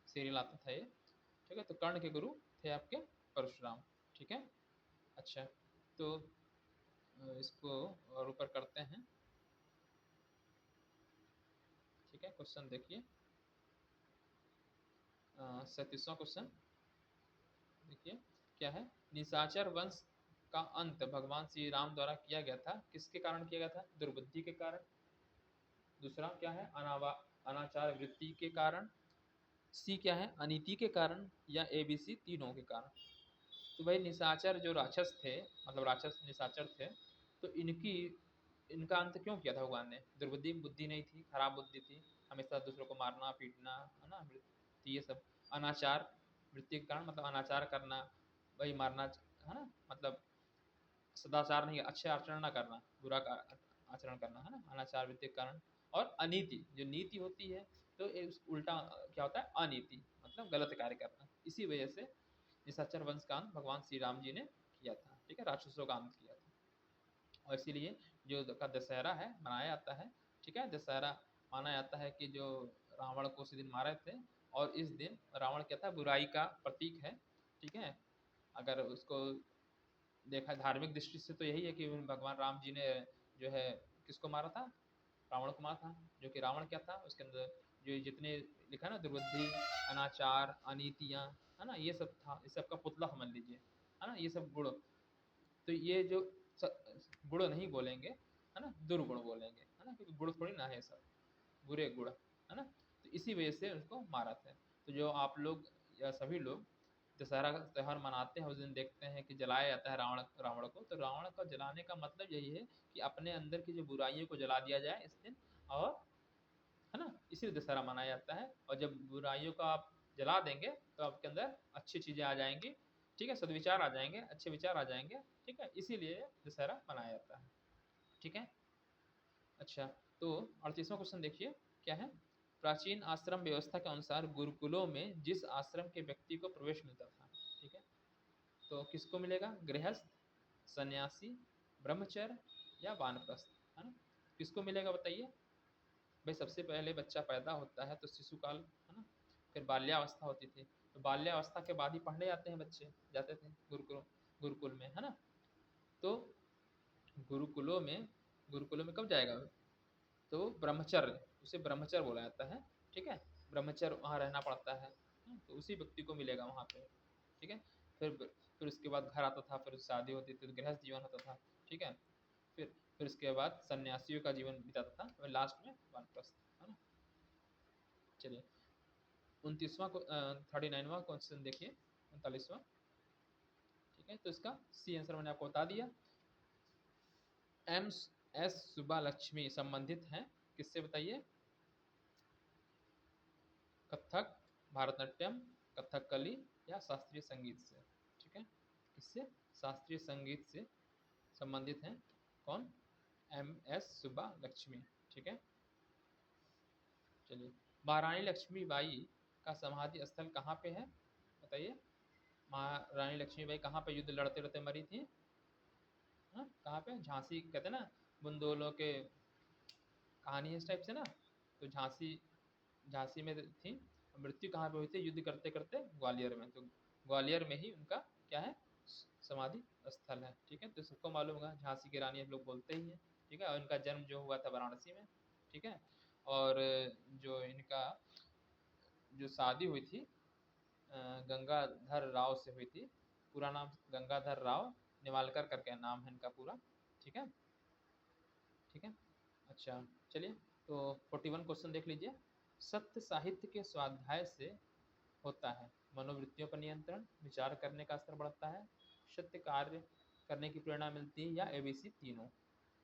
सीरियल आता था ये, ठीक है। तो कर्ण के गुरु थे आपके परशुराम, ठीक है। अच्छा, तो इसको और ऊपर करते हैं, ठीक है। क्वेश्चन देखिए, 37वां क्वेश्चन देखिए क्या है। निशाचर वंश का अंत भगवान श्री राम द्वारा किया गया था, किसके कारण किया गया था? दुर्बुद्धि के कारण। दूसरा क्या है? अनाचार वृत्ति के कारण। सी क्या है? अनीति के कारण, या ए बी सी तीनों के कारण। तो भाई निशाचर जो राक्षस थे, मतलब राक्षस निशाचर थे, तो इनका अंत क्यों किया था भगवान ने? दुर्बुद्धि, बुद्धि नहीं थी, खराब बुद्धि थी, हमेशा दूसरों को मारना पीटना, है ना, तो ये सब। अनाचार वृत्ति के कारण, मतलब अनाचार करना, वही मारना, है ना, मतलब सदाचार नहीं, अच्छे आचरण ना करना, बुरा आचरण करना, है ना, अनाचार वृत्ति के कारण। और अनीति, जो नीति होती है, तो उल्टा क्या होता है? अनीति, मतलब गलत कार्य करना। इसी वजह से निशाचर वंश का अंत भगवान श्री राम जी ने किया था, ठीक है, राक्षसों का अंत किया था। और इसीलिए जो का दशहरा है मनाया जाता है, ठीक है। दशहरा माना जाता है कि जो रावण को उसी दिन मारे थे, और इस दिन रावण क्या था? बुराई का प्रतीक है, ठीक है। अगर उसको देखा धार्मिक दृष्टि से तो यही है कि भगवान राम जी ने जो है किसको मारा था? रावण को मारा था। जो कि रावण क्या था? उसके अंदर जो जितने लिखा ना, दुर्बुद्धि, अनाचार, अनीतियाँ, है ना, ये सब था, इस सब का पुतला समझ लीजिए, है ना, ये सब गुण। तो ये जो गुण नहीं बोलेंगे, है ना, दुर्गुण बोलेंगे, है ना, क्योंकि गुण थोड़ी ना है सब, बुरे गुण, है ना। तो इसी वजह से उसको मारा था। तो जो आप लोग या सभी लोग दशहरा का त्यौहार मनाते हैं, उस दिन देखते हैं कि जलाया जाता है रावण रावण को। तो रावण को जलाने का मतलब यही है कि अपने अंदर की जो बुराइयों को जला दिया जाए इस दिन, और, है ना, इसी दशहरा मनाया जाता है। और जब बुराइयों को आप जला देंगे तो आपके अंदर अच्छी चीज़ें आ जाएंगी, ठीक है, सदविचार आ जाएंगे, अच्छे विचार आ जाएंगे, ठीक है, इसीलिए दशहरा मनाया जाता है, ठीक है। अच्छा, तो 38वां क्वेश्चन देखिए क्या है। प्राचीन आश्रम व्यवस्था के अनुसार गुरुकुलों में जिस आश्रम के व्यक्ति को प्रवेश मिलता था, ठीक है, तो किसको मिलेगा? गृहस्थ, सन्यासी, ब्रह्मचर्य, या वानप्रस्थ, है ना, किसको मिलेगा बताइए। भाई सबसे पहले बच्चा पैदा होता है तो शिशु काल, है ना, फिर बाल्यावस्था होती थी, तो बाल्यावस्था के बाद ही पढ़ने जाते हैं बच्चे, जाते थे गुरुकुल में, है ना। तो गुरुकुलों में गुरुकुलों में कब जाएगा? तो ब्रह्मचर्य, उसे ब्रह्मचर्य बोला जाता है, ठीक है, ब्रह्मचर्य वहाँ रहना पड़ता है, तो उसी व्यक्ति को मिलेगा वहाँ पे, ठीक है। फिर उसके बाद घर आता था, फिर शादी होती थी तो गृहस्थ जीवन होता था, ठीक है। फिर उसके बाद सन्यासियों का जीवन बिताता था, और लास्ट में वानप्रस्थ, है ना। चलिए 29वां को 39वां क्वेश्चन देखिए, 39वां, ठीक है। तो इसका सी आंसर मैंने आपको बता दिया। एम एस सुब्बालक्ष्मी संबंधित हैं किससे बताइए? कथक, भारतनाट्यम, कथकली, या शास्त्रीय संगीत से, ठीक है। किससे? शास्त्रीय संगीत से संबंधित हैं। कौन? एम एस सुब्बालक्ष्मी, ठीक है। चलिए, महारानी लक्ष्मीबाई का समाधि स्थल कहाँ पे है बताइए। महारानी लक्ष्मीबाई कहाँ पे युद्ध लड़ते लड़ते मरी थी? हाँ, कहाँ पे? झांसी, कहते हैं ना, बुंदोलों के कहानी है इस टाइप से ना। तो झांसी, झांसी में थी। मृत्यु कहाँ पे हुई थी? युद्ध करते करते ग्वालियर में। तो ग्वालियर में ही उनका क्या है? समाधि स्थल है, ठीक है। तो सबको मालूम होगा झांसी की रानी हम लोग बोलते ही हैं, ठीक है। और इनका जन्म जो हुआ था वाराणसी में, ठीक है। और जो इनका जो शादी हुई थी गंगाधर राव से हुई थी। पूरा नाम गंगाधर राव निवालकर करके नाम है इनका पूरा, ठीक है, ठीक है। अच्छा, चलिए, तो 41 क्वेश्चन देख लीजिए। सत्य साहित्य के स्वाध्याय से होता है मनोवृत्तियों पर नियंत्रण, विचार करने का स्तर बढ़ता है, सत्य कार्य करने की प्रेरणा मिलती है, या एबीसी तीनों।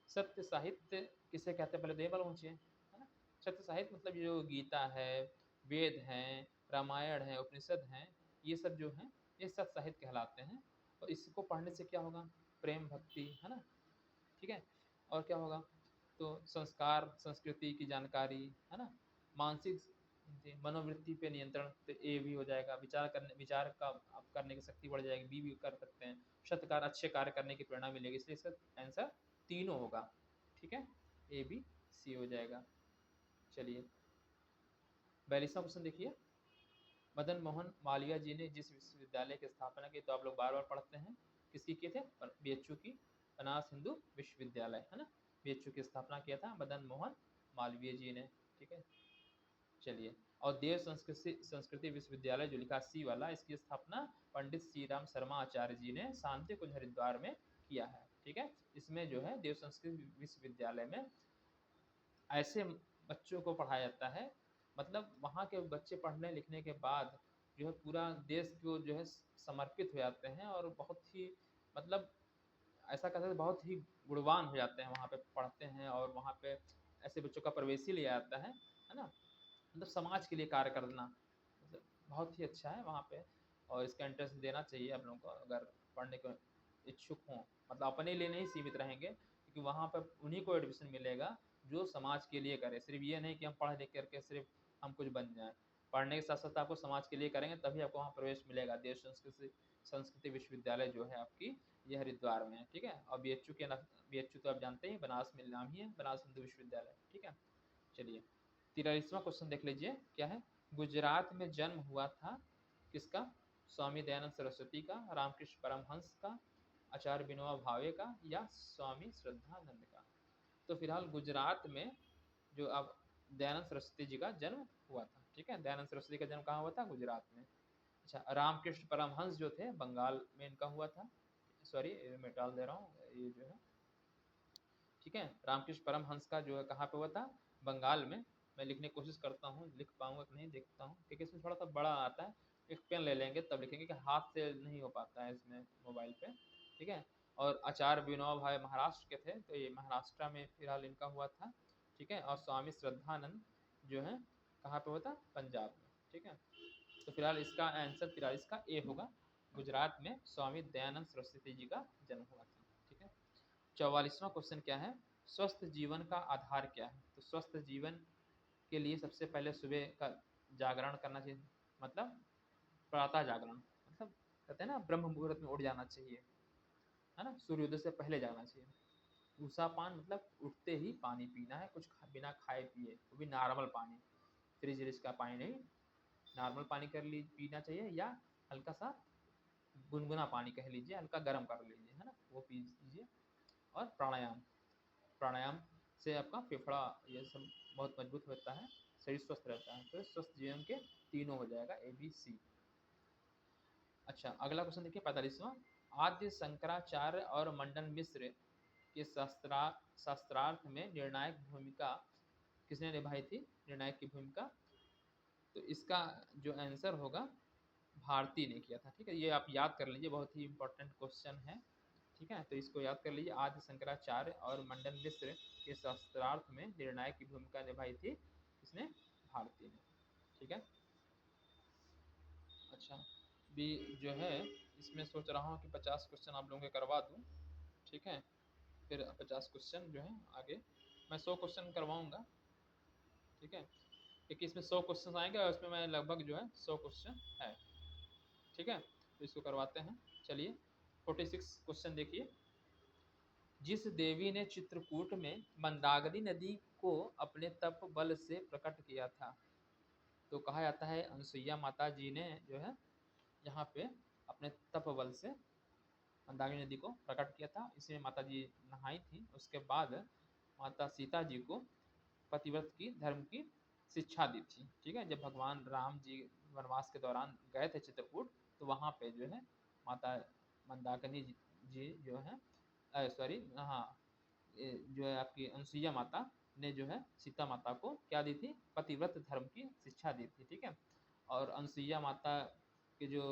सत्य साहित्य किसे कहते हैं पहले तो ये मालूम चाहिए, है ना। सत्य साहित्य मतलब जो गीता है, वेद हैं, रामायण है, उपनिषद हैं, ये सब जो हैं ये सत्य साहित्य कहलाते हैं। और इसको पढ़ने से क्या होगा? प्रेम भक्ति, है ना, ठीक है। और क्या होगा? तो संस्कार संस्कृति की जानकारी, है ना, मानसिक मनोवृत्ति पे नियंत्रण, तो ए भी हो जाएगा। विचार का आप करने की शक्ति बढ़ जाएगी, बी भी कर सकते हैं। सत्कार, अच्छे कार्य करने की प्रेरणा मिलेगी, इसलिए इसका आंसर तीनों होगा। ठीक है, ए बी सी हो जाएगा। चलिए 42वां क्वेश्चन देखिए। मदन मोहन मालवीय जी ने जिस विश्वविद्यालय की स्थापना की, तो आप लोग बार बार पढ़ते हैं, किसकी किए थे? बीएचयू की, बनारस हिंदू विश्वविद्यालय, है ना। बीएचयू की स्थापना किया था मदन मोहन मालवीय जी ने। ठीक है, चलिए। और देव संस्कृति विश्वविद्यालय जो लिखा सी वाला, इसकी स्थापना पंडित श्री राम शर्मा आचार्य जी ने शांति कुंज हरिद्वार में किया है। ठीक है, इसमें जो है देव संस्कृति विश्वविद्यालय में ऐसे बच्चों को पढ़ाया जाता है, मतलब वहाँ के बच्चे पढ़ने लिखने के बाद जो है पूरा देश को जो है समर्पित हो जाते हैं, और बहुत ही मतलब ऐसा कहते हैं बहुत ही गुणवान हो जाते हैं, वहाँ पे पढ़ते हैं, और वहाँ पे ऐसे बच्चों का प्रवेश ही लिया जाता है ना। मतलब समाज के लिए कार्य करना मतलब बहुत ही अच्छा है वहाँ पे, और इसका इंटरेस्ट देना चाहिए आप लोगों को अगर पढ़ने के इच्छुक हों। मतलब अपने लिए नहीं सीमित रहेंगे, क्योंकि वहाँ पर उन्हीं को एडमिशन मिलेगा जो समाज के लिए करे। सिर्फ ये नहीं कि हम पढ़ लिख करके सिर्फ हम कुछ बन जाएं, पढ़ने के साथ साथ आपको समाज के लिए करेंगे तभी आपको वहाँ प्रवेश मिलेगा। देश संस्कृति विश्वविद्यालय जो है आपकी ये हरिद्वार में है। ठीक है, और बी एच यू तो आप जानते ही बनारस में नाम ही है, बनारस हिंदू विश्वविद्यालय। ठीक है, चलिए 43वां क्वेश्चन देख लीजिए क्या है। गुजरात में जन्म हुआ था किसका? स्वामी दयानंद सरस्वती का, रामकृष्ण परमहंस का, आचार्य विनोबा भावे का, या स्वामी श्रद्धानंद का? तो फिलहाल गुजरात में जो अब दयानंद सरस्वती जी का जन्म हुआ था। ठीक है, दयानंद सरस्वती का जन्म कहाँ हुआ था? गुजरात में। अच्छा, रामकृष्ण परमहंस जो थे बंगाल में इनका हुआ था। सॉरी मैं डाल दे रहा हूँ ये जो है। ठीक है, रामकृष्ण परमहंस का जो है कहाँ पे हुआ था? बंगाल में। मैं लिखने की कोशिश करता हूँ, लिख पाऊंगा कि नहीं देखता हूँ, क्योंकि इसमें थोड़ा सा बड़ा आता है। एक पेन ले लेंगे तब लिखेंगे, कि हाथ से नहीं हो पाता है इसमें मोबाइल पे। ठीक है, और आचार्य विनोबा भावे महाराष्ट्र के थे, तो ये महाराष्ट्र में फिलहाल इनका हुआ था। ठीक है, और स्वामी श्रद्धानंद जो है कहाँ पे हुआ था? पंजाब में। ठीक है, तो फिलहाल इसका आंसर 43 का ए होगा। गुजरात में स्वामी दयानंद सरस्वती जी का जन्म हुआ था। ठीक है, 44वां क्वेश्चन क्या है? स्वस्थ जीवन का आधार क्या है? तो स्वस्थ जीवन के लिए सबसे पहले सुबह का जागरण करना चाहिए, मतलब प्रातः जागरण, मतलब कहते हैं ना ब्रह्म मुहूर्त में उठ जाना चाहिए, है ना, सूर्योदय से पहले जाना चाहिए। ऊषा पान मतलब उठते ही पानी पीना है, कुछ बिना खाए पिए, वो भी नॉर्मल पानी, फ्रिज व्रिज का पानी नहीं, नॉर्मल पानी पीना चाहिए, या हल्का सा गुनगुना पानी कह लीजिए, हल्का गर्म कर लीजिए, है ना, वो पी लीजिए। और प्राणायाम, प्राणायाम से आपका फेफड़ा ये सब बहुत मजबूत होता है, शरीर स्वस्थ रहता है। तो स्वस्थ जीवन के तीनों हो जाएगा, ए बी सी। अच्छा, अगला क्वेश्चन देखिए 45वां। आद्य शंकराचार्य और मंडन मिश्र के शास्त्रार्थ में निर्णायक भूमिका किसने निभाई थी? निर्णायक की भूमिका, तो इसका जो आंसर होगा भारती ने किया था। ठीक है, ये आप याद कर लीजिए, बहुत ही इंपॉर्टेंट क्वेश्चन है। ठीक है, तो इसको याद कर लीजिए, आदि शंकराचार्य और मंडन मिश्र के शास्त्रार्थ में निर्णायक की भूमिका निभाई थी किसने? भारती ने। ठीक है, अच्छा, भी जो है इसमें सोच रहा हूँ कि 50 क्वेश्चन आप लोगों के करवा दूँ। ठीक है, फिर 50 क्वेश्चन जो है आगे मैं 100 क्वेश्चन करवाऊँगा। ठीक है, क्योंकि इसमें 100 क्वेश्चन आएंगे और इसमें मैं लगभग जो है 100 क्वेश्चन है। ठीक है, तो इसको करवाते हैं। चलिए 46 क्वेश्चन देखिए। जिस देवी ने चित्रकूट में मंदाकिनी नदी को अपने तप बल से प्रकट किया था, तो कहा जाता है अनसुईया माता जी ने जो है यहाँ पे अपने तप बल से मंदाकिनी नदी को प्रकट किया था। इसमें माता जी नहाई थी, उसके बाद माता सीता जी को पतिव्रत की धर्म की शिक्षा दी थी। ठीक है, जब भगवान राम जी वनवास के दौरान गए थे चित्रकूट, तो वहाँ पे जो है माता मंदाकिनी जी जो है सॉरी हाँ जो है आपकी अनसुईया माता ने जो है सीता माता को क्या दी थी? पतिव्रत धर्म की शिक्षा दी थी। ठीक है, और अनसुईया माता के जो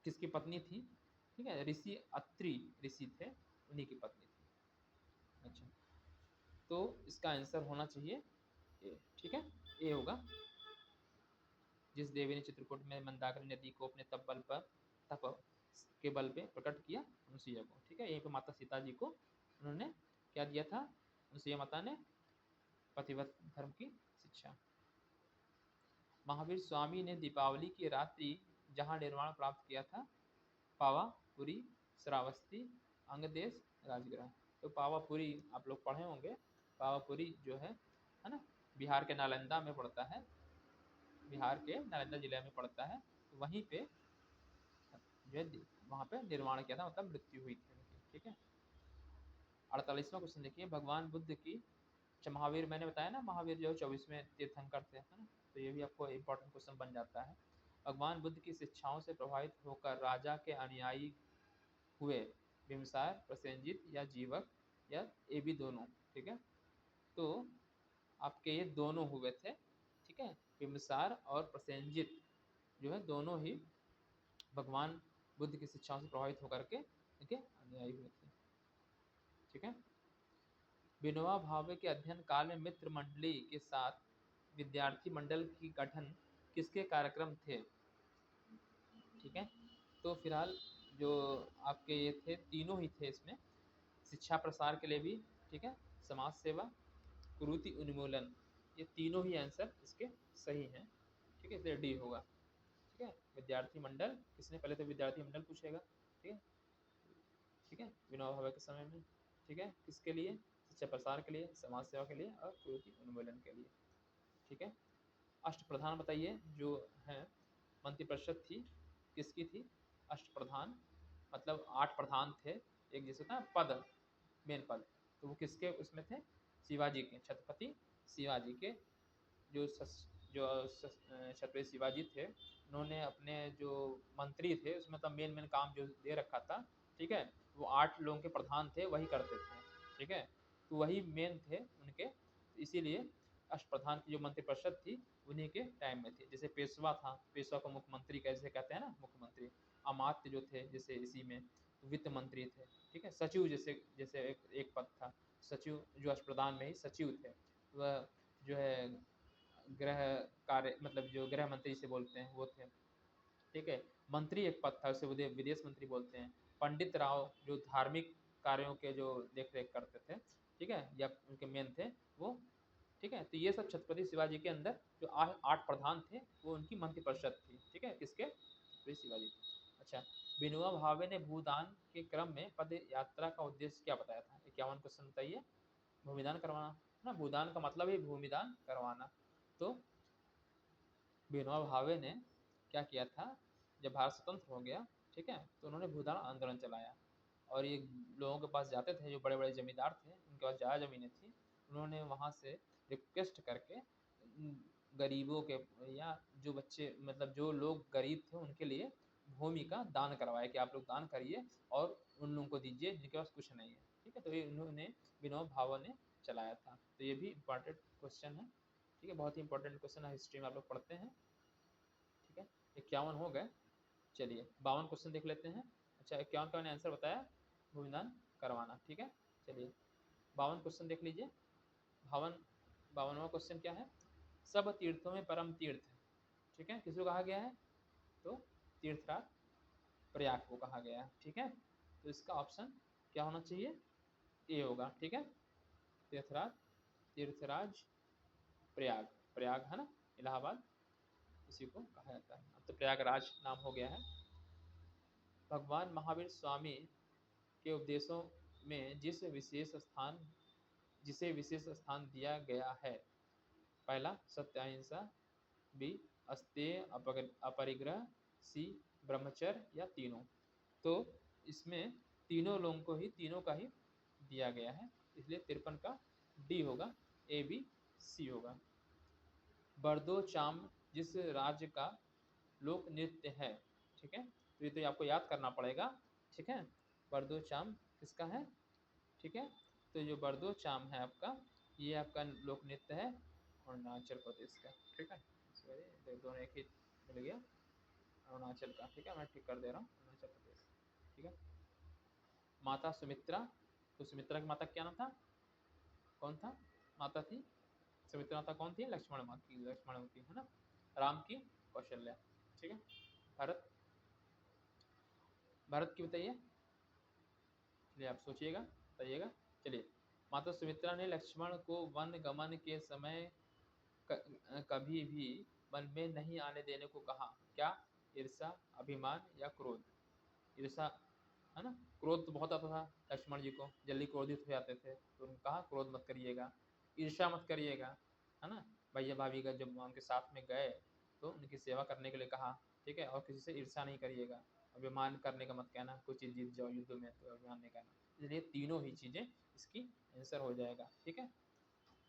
किसकी पत्नी थी? ठीक है, ऋषि अत्रि ऋषि थे, उन्हीं की पत्नी थी। अच्छा, तो इसका आंसर होना चाहिए ए। ठीक है, ए होगा। जिस देवी ने चित्रकूट में मंदाकिनी नदी को अपने तप के बल पे प्रकट किया अनुसुईया को। ठीक है, यहीं पे माता सीता जी को उन्होंने क्या दिया था? अनुसुईया माता ने पतिव्रत धर्म की शिक्षा। महावीर स्वामी ने दीपावली की रात्रि जहाँ निर्वाण प्राप्त किया था, पावापुरी, श्रावस्ती, अंगदेश, राजगृह। तो पावापुरी आप लोग पढ़े होंगे, पावापुरी जो है ना, बिहार के नालंदा में पड़ता है, बिहार के नालंदा जिले में पड़ता है। वहीं पे जो है वहाँ पे निर्माण किया था, मतलब मृत्यु हुई थी उनकी। ठीक है, 48वां क्वेश्चन देखिए, भगवान बुद्ध की, अच्छा महावीर मैंने बताया ना, महावीर जो 24वें तीर्थंकर थे, है ना, तो ये भी आपको इंपॉर्टेंट क्वेश्चन बन जाता है। भगवान बुद्ध की शिक्षाओं से प्रभावित होकर राजा के अनुयायी हुए बिम्बसार, प्रसेनजीत या जीवक, या ये भी दोनों। ठीक है, तो आपके ये दोनों हुए थे। ठीक है, बिम्बसार और प्रसेनजीत जो है दोनों ही भगवान बुद्ध की शिक्षाओं से प्रभावित होकर के इनके अनुयायी हुए थे। ठीक है, विनोबा भावे के अध्ययन काल में मित्र मंडली के साथ विद्यार्थी मंडल की गठन किसके कार्यक्रम थे। ठीक है, तो फिलहाल जो आपके ये थे तीनों ही थे इसमें, शिक्षा प्रसार के लिए भी, ठीक है, समाज सेवा, कुरीति उन्मूलन, ये तीनों ही आंसर इसके सही हैं। ठीक है, इसलिए डी होगा। ठीक है, विद्यार्थी मंडल, किसने पहले तो विद्यार्थी मंडल पूछेगा। ठीक है, ठीक है, विनोबा भावे के समय में। ठीक है, किसके लिए, शिक्षा प्रसार के लिए, समाज सेवा के लिए और कुरीति उन्मूलन के लिए। ठीक है, अष्टप्रधान बताइए जो है मंत्रिपरिषद थी, किसकी थी। अष्टप्रधान मतलब 8 प्रधान थे, एक जैसे था पद, मेन पद, तो वो किसके उसमें थे, शिवाजी के, छत्रपति शिवाजी के। जो छत्रपति शिवाजी थे, उन्होंने अपने जो मंत्री थे उसमें तो मेन मेन काम जो दे रखा था, ठीक है, वो 8 लोगों के प्रधान थे, वही करते थे। ठीक है, तो वही मेन थे उनके, इसीलिए अष्टप्रधान की जो मंत्रिपरिषद थी उन्हीं के टाइम में थी। जैसे पेशवा था, पेशवा को मुख्यमंत्री कैसे कहते हैं ना, मुख्यमंत्री। अमात्य जो थे जैसे इसी में वित्त मंत्री थे। ठीक है, सचिव जैसे जैसे एक पद था, सचिव जो अष्टप्रधान में ही सचिव थे, वह जो है गृह कार्य, मतलब जो गृह मंत्री से बोलते हैं वो थे। ठीक है, मंत्री एक पद था, उसे विदेश मंत्री बोलते हैं। पंडित राव जो धार्मिक कार्यों के जो देख रेख करते थे, ठीक है, या उनके मेन थे वो। ठीक है, तो ये सब छत्रपति शिवाजी के अंदर जो 8 प्रधान थे वो उनकी मंत्रिपरिषद थी। ठीक है, किसके, छत्रपति शिवाजी। अच्छा, विनोबा भावे ने भूदान के क्रम में पद यात्रा का उद्देश्य क्या बताया था। 51 क्वेश्चन बताइए। भूमिदान करवाना ना, भूदान का मतलब है भूमिदान करवाना। तो विनोबा भावे ने क्या किया था, जब भारत स्वतंत्र हो गया, ठीक है, तो उन्होंने भूदान आंदोलन चलाया। और ये लोगों के पास जाते थे, जो बड़े बड़े जमींदार थे, उनके पास ज़्यादा ज़मीनें थी, उन्होंने वहाँ से रिक्वेस्ट करके गरीबों के, या जो बच्चे, मतलब जो लोग गरीब थे उनके लिए भूमि का दान करवाया कि आप लोग दान करिए और उन लोगों को दीजिए जिनके पास कुछ नहीं है। ठीक है, तो ये उन्होंने विनोबा भावे ने चलाया था। तो ये भी इंपॉर्टेंट क्वेश्चन है। ठीक है, बहुत ही इंपॉर्टेंट क्वेश्चन है, हिस्ट्री में आप लोग पढ़ते हैं। ठीक है, 51 हो गए। चलिए 52 क्वेश्चन देख लेते हैं। अच्छा, 51 का मैंने आंसर बताया, भूमिदान करवाना। ठीक है, चलिए 52 क्वेश्चन देख लीजिए। 52वां क्वेश्चन क्या है, सब तीर्थों में परम तीर्थ, ठीक है, किसको कहा गया है, तो तीर्थराज प्रयाग को कहा गया है। ठीक है, तो इसका ऑप्शन क्या होना चाहिए, ए होगा। ठीक है, तीर्थराज, तीर्थराज प्रयाग, प्रयाग है ना, इलाहाबाद, इसी को कहा जाता है। अब तो प्रयागराज नाम हो गया है। भगवान महावीर स्वामी के उपदेशों में जिसे विशेष स्थान दिया गया है। पहला सत्य अहिंसा, बी अस्तेय अपरिग्रह, सी ब्रह्मचर्य, या तीनों। तो इसमें तीनों का ही दिया गया है, इसलिए 53 का डी होगा, ए बी सी होगा। बरदो-चाम जिस राज्य का लोक नृत्य है, ठीक है, तो ये तो आपको याद करना पड़ेगा। ठीक है, बरदो-चाम किसका है, ठीक है, तो जो बरदो-चाम है आपका, ये आपका लोक नृत्य है अरुणाचल प्रदेश का। ठीक है, सॉरी दोनों एक ही मिल गया, अरुणाचल का। ठीक है, मैं ठीक कर दे रहा हूँ, अरुणाचल प्रदेश। ठीक है, माता सुमित्रा, तो सुमित्रा की माता क्या नाम था, कौन था, माता थी सुमित्रा, माता कौन थी, लक्ष्मण माँ की, लक्ष्मण की, है ना, राम की कौशल्या। ठीक है, भरत, भरत की बताइए, चलिए आप सोचिएगा बताइएगा। चलिए, माता सुमित्रा ने लक्ष्मण को वन गमन के समय कभी भी मन में नहीं आने देने को कहा। क्या? ईर्षा, अभिमान या क्रोध? ईर्षा, है ना, क्रोध तो बहुत आता था लक्ष्मण जी को, जल्दी क्रोधित हो जाते थे, तो उन्होंने कहा क्रोध मत करिएगा, ईर्षा मत करिएगा, है ना, भैया भाभी का जब उनके साथ में गए तो उनकी सेवा करने के लिए कहा, ठीक है, और किसी से ईर्षा नहीं करिएगा, अभिमान करने का मत कहना, कोई चीज़ जीत जाओ युद्ध में तो अभिमान नहीं करना, इसलिए तीनों ही चीज़ें इसकी आंसर हो जाएगा, ठीक है।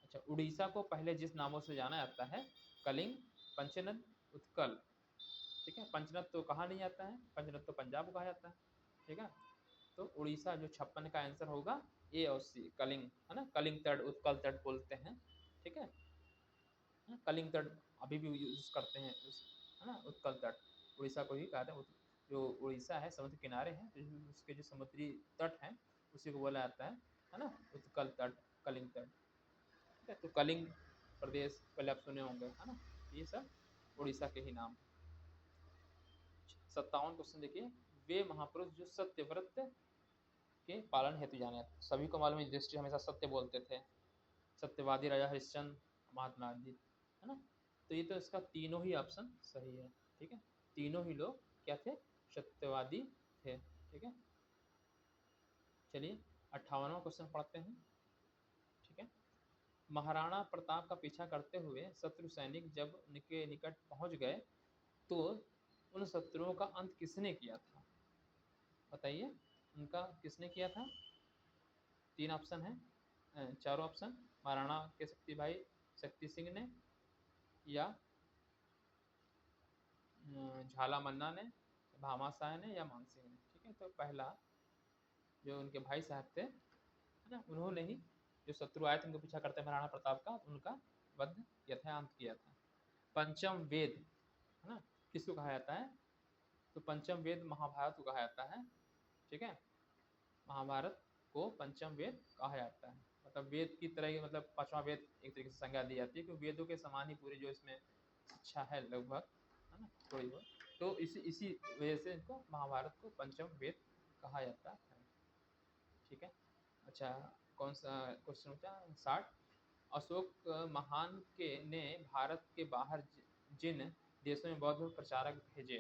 अच्छा, उड़ीसा को पहले जिस नामों से जाना जाता है, कलिंग, पंचनद, उत्कल, ठीक है, पंचनद तो कहा नहीं आता है, पंचनद तो पंजाब को कहा जाता है, ठीक है, तो उड़ीसा जो 56 का आंसर होगा ए और सी, कलिंग, है ना, कलिंग तट, उत्कल तट बोलते हैं, ठीक है, कलिंग तट अभी भी यूज करते हैं है ना, उत्कल तट उड़ीसा को ही कहते हैं, जो उड़ीसा है समुद्र किनारे है, तो उसके जो समुद्री तट हैं उसी को बोला जाता है ना, उत्कल तट, कलिंग तट, ठीक है, तो कलिंग प्रदेश पहले आप सुने होंगे, है ना, ये सब उड़ीसा के ही नाम। 57 क्वेश्चन देखिए, वे महापुरुष जो सत्यव्रत के पालन हेतु जाने जाते हैं, सभी को मालूम है युधिष्ठिर हमेशा सत्य बोलते थे, सत्यवादी राजा हरिश्चंद्र, महात्मा गांधी, है ना, तो ये तो इसका तीनों ही ऑप्शन सही है, ठीक है, तीनों ही लोग क्या थे, सत्यवादी थे, ठीक है। चलिए 58वां क्वेश्चन पढ़ते हैं, ठीक है। महाराणा प्रताप का पीछा करते हुए शत्रु सैनिक जब उनके निकट पहुंच गए तो उन शत्रुओं का अंत किसने किया था? बताइए, उनका किसने किया था? तीन ऑप्शन है, चारों ऑप्शन, महाराणा के शक्ति भाई शक्ति सिंह ने, या झाला मन्ना ने, भामाशाह ने, या मानसिंह ने, ठीक है, तो पहला जो उनके भाई साहब थे, है ना, उन्होंने ही जो शत्रु आए थे उनको पीछा करते महाराणा प्रताप का उनका वध किया था, अंत किया था। पंचम वेद, है ना, किसको कहा जाता है? तो पंचम वेद महाभारत को कहा जाता है, ठीक है, महाभारत को पंचम वेद कहा जाता है, मतलब वेद की तरह ही, मतलब पांचवा वेद एक तरीके से संज्ञा दी जाती है, क्योंकि वेदों के समान ही पूरी जो इसमें शिक्षा है लगभग, है ना, थोड़ी बहुत, तो इसी वजह से इनको महाभारत को पंचम वेद कहा जाता है, ठीक है। अच्छा, कौन सा क्वेश्चन होता है? 60, अशोक महान के ने भारत के बाहर जिन देशों में बौद्ध प्रचारक भेजे,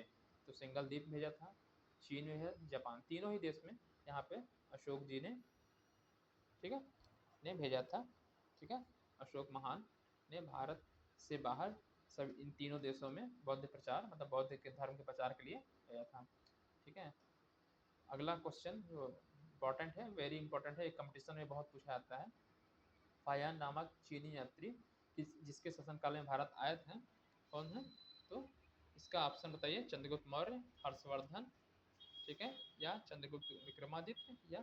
तो सिंगल द्वीप भेजा था, चीन में है, जापान, तीनों ही देश में यहाँ पे अशोक जी ने, ठीक है, ने भेजा था, ठीक है, अशोक महान ने भारत से बाहर सब इन तीनों देशों में बौद्ध प्रचार, मतलब बौद्ध के धर्म के प्रचार के लिए भेजा था, ठीक है। अगला क्वेश्चन जो इम्पोर्टेंट है, वेरी इंपॉर्टेंट है, एक कंपटीशन में बहुत पूछा जाता है, फायान नामक चीनी यात्री जिसके शासनकाल में भारत आए थे, कौन है? तो इसका ऑप्शन बताइए, चंद्रगुप्त मौर्य, हर्षवर्धन, ठीक है, या चंद्रगुप्त विक्रमादित्य, या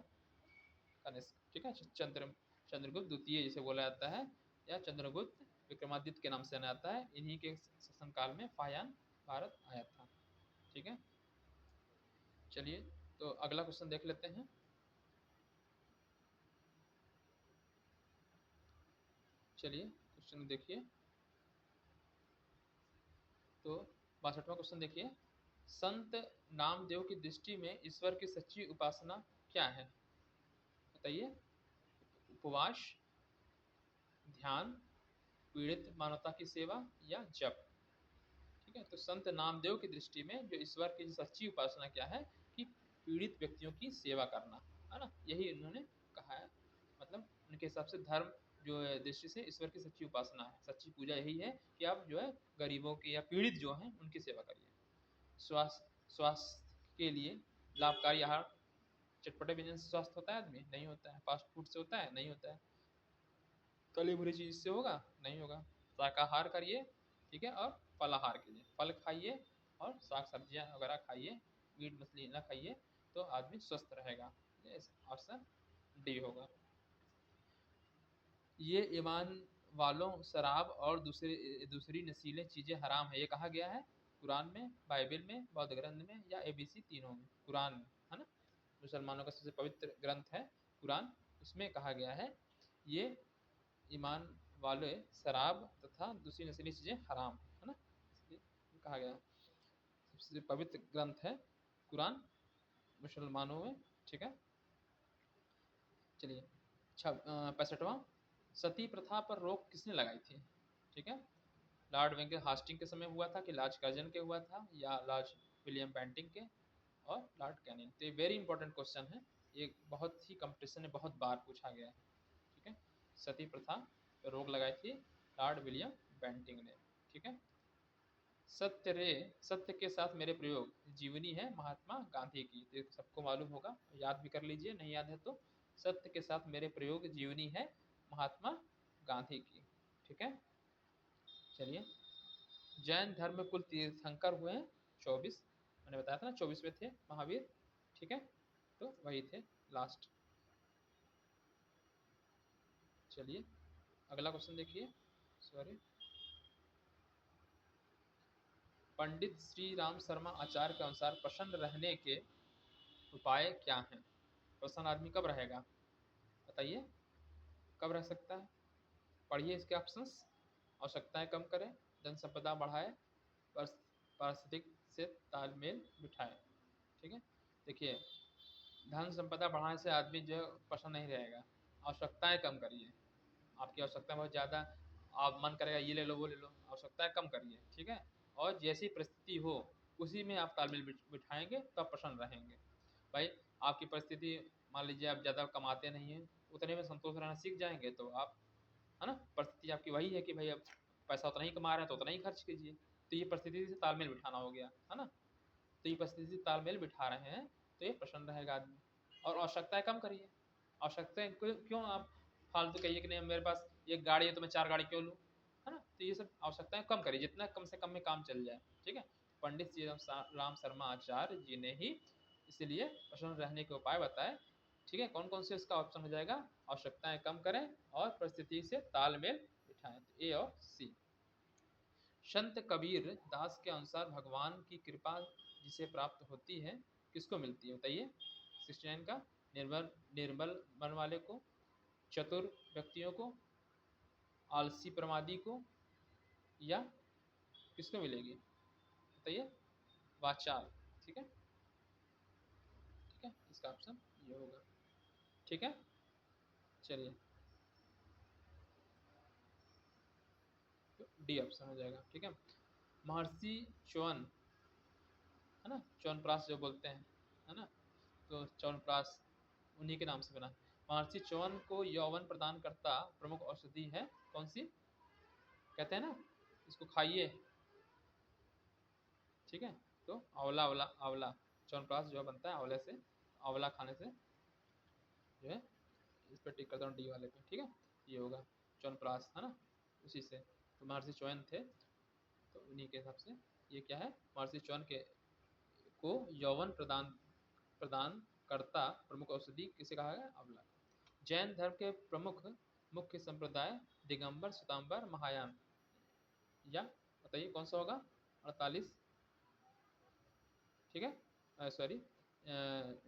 कनिष्क, ठीक है, चंद्रगुप्त द्वितीय जिसे बोला जाता है, या चंद्रगुप्त विक्रमादित्य के नाम से जाना जाता है, इन्हीं के शासनकाल में फायान भारत आया था, ठीक है। चलिए, तो अगला क्वेश्चन देख लेते हैं, चलिए क्वेश्चन देखिए, तो 62वां क्वेश्चन देखिए, संत नामदेव की दृष्टि में ईश्वर की सच्ची उपासना क्या है? बताइए, उपवास, ध्यान, पीड़ित मानवता की सेवा, या जप, ठीक है, तो संत नामदेव की दृष्टि में जो ईश्वर की सच्ची उपासना क्या है, कि पीड़ित व्यक्तियों की सेवा करना, है ना, यही उन्होंने कहा है, मतलब उनके हिसाब से धर्म जो है दृष्टि से ईश्वर की सच्ची उपासना है, सच्ची पूजा यही है कि आप जो है गरीबों की या पीड़ित जो हैं उनकी सेवा करिए। स्वास्थ्य के लिए लाभकारी आहार, चटपटे व्यंजन से स्वास्थ्य होता है आदमी? नहीं होता है। फास्ट फूड से होता है? नहीं होता है। तली भुनी चीज से होगा? नहीं होगा। शाकाहार करिए, ठीक है, और फलाहार कीजिए, फल खाइए और साग सब्जियां वगैरह खाइए, मीट मछली ना खाइए, तो आदमी स्वस्थ रहेगा। ऑप्शन डी होगा। ये ईमान वालों शराब और दूसरी नशीली चीजें हराम है, ये कहा गया है कुरान में, बाइबल में, बौद्ध ग्रंथ में, या एबीसी तीनों में? कुरान में, है ना, मुसलमानों का सबसे पवित्र ग्रंथ है कुरान, उसमें कहा गया है ये ईमान वाले शराब तथा दूसरी नशीली चीजें हराम है ना, इसलिए कहा गया, सबसे पवित्र ग्रंथ है कुरान मुसलमानों में, ठीक है। चलिए 65वां, सती प्रथा पर रोक किसने लगाई थी? ठीक है, लॉर्ड वेंके हास्टिंग के समय हुआ था कि लॉर्ड कर्जन के हुआ था या लॉर्ड विलियम बेंटिंग के और लॉर्ड कैनिंग। तो ये वेरी इंपॉर्टेंट क्वेश्चन है, ये बहुत ही कंपटीशन में बहुत बार पूछा गया है। ठीक है, सती प्रथा पर रोक लगाई थी लॉर्ड विलियम बेंटिंग ने। ठीक है, सत्य रे सत्य के साथ मेरे प्रयोग जीवनी है महात्मा गांधी की। तो ये सबको मालूम होगा, याद भी कर लीजिए, नहीं याद है तो। सत्य के साथ मेरे प्रयोग जीवनी है महात्मा गांधी की। ठीक है, चलिए। जैन धर्म में कुल तीर्थंकर हुए हैं 24। मैंने बताया था ना 24वें थे महावीर। ठीक है, तो वही थे लास्ट। चलिए अगला क्वेश्चन देखिए। सॉरी, पंडित श्री राम शर्मा आचार्य के अनुसार प्रसन्न रहने के उपाय क्या हैं? प्रसन्न आदमी कब रहेगा बताइए, कब रह सकता है? पढ़िए इसके ऑप्शंस। आवश्यकताएं कम करें, धन संपदा बढ़ाए, पारिस्थितिक से तालमेल बिठाए। ठीक है, देखिए, धन संपदा बढ़ाने से आदमी जो प्रसन्न नहीं रहेगा। आवश्यकताएं कम करिए, आपकी आवश्यकता बहुत ज़्यादा, आप मन करेगा ये ले लो वो ले लो, आवश्यकताएं कम करिए। ठीक है, और जैसी परिस्थिति हो उसी में आप तालमेल बिठाएंगे तो आप प्रसन्न रहेंगे। भाई आपकी परिस्थिति, मान लीजिए आप ज़्यादा कमाते नहीं हैं, उतने में संतोष रहना सीख जाएंगे तो आप, है ना, परिस्थिति आपकी वही है कि भाई अब पैसा उतना ही कमा रहे हैं तो उतना ही खर्च कीजिए। तो ये परिस्थिति से तालमेल बिठाना हो गया, है ना। तो ये परिस्थिति से तालमेल बिठा रहे हैं तो ये प्रसन्न रहेगा आदमी। और आवश्यकताएं कम करिए। आवश्यकताएं क्यों आप फालतू कहिए कि नहीं मेरे पास एक गाड़ी है तो मैं 4 गाड़ी क्यों लूँ, है ना। तो ये सब आवश्यकताएं कम करिए, जितना कम से कम में काम चल जाए। ठीक है, पंडित श्री राम शर्मा आचार्य जी ने ही इसलिए प्रसन्न रहने के उपाय बताए। ठीक है, कौन कौन से इसका ऑप्शन हो जाएगा? आवश्यकताएं कम करें और परिस्थिति से तालमेल बिठाएं, तो ए और सी। संत कबीर दास के अनुसार भगवान की कृपा जिसे प्राप्त होती है किसको मिलती है बताइए? 69 का, निर्मल निर्मल मन वाले को, चतुर व्यक्तियों को, आलसी प्रमादी को, या किसको मिलेगी बताइए? वाचाल। ठीक है, ठीक है, इसका ऑप्शन ये होगा। ठीक है, चलिए, तो डी ऑप्शन हो जाएगा। ठीक है, महर्षि च्वन, है ना, च्वनप्राश जो बोलते हैं, है ना, तो च्वनप्राश उन्हीं के नाम से बना। महर्षि च्वन को यौवन प्रदान करता प्रमुख औषधि है कौन सी? कहते हैं ना इसको खाइए। ठीक है, तो आंवला, आंवला आंवला, च्वनप्राश जो बनता है आंवले से, आंवला खाने से जो है। इस पर टिक करता हूँ डी वाले पे। ठीक है, ये होगा च्वनप्राश, है ना, उसी से। तो महर्षि च्वन थे, तो उन्हीं के हिसाब से ये क्या है? महर्षि च्वन के को यौवन प्रदान प्रदान करता प्रमुख औषधि किसे कहा गया? आंवला। जैन धर्म के प्रमुख मुख्य संप्रदाय दिगंबर, श्वेतांबर, महायान, या बताइए कौन सा होगा? 48। ठीक है, सॉरी,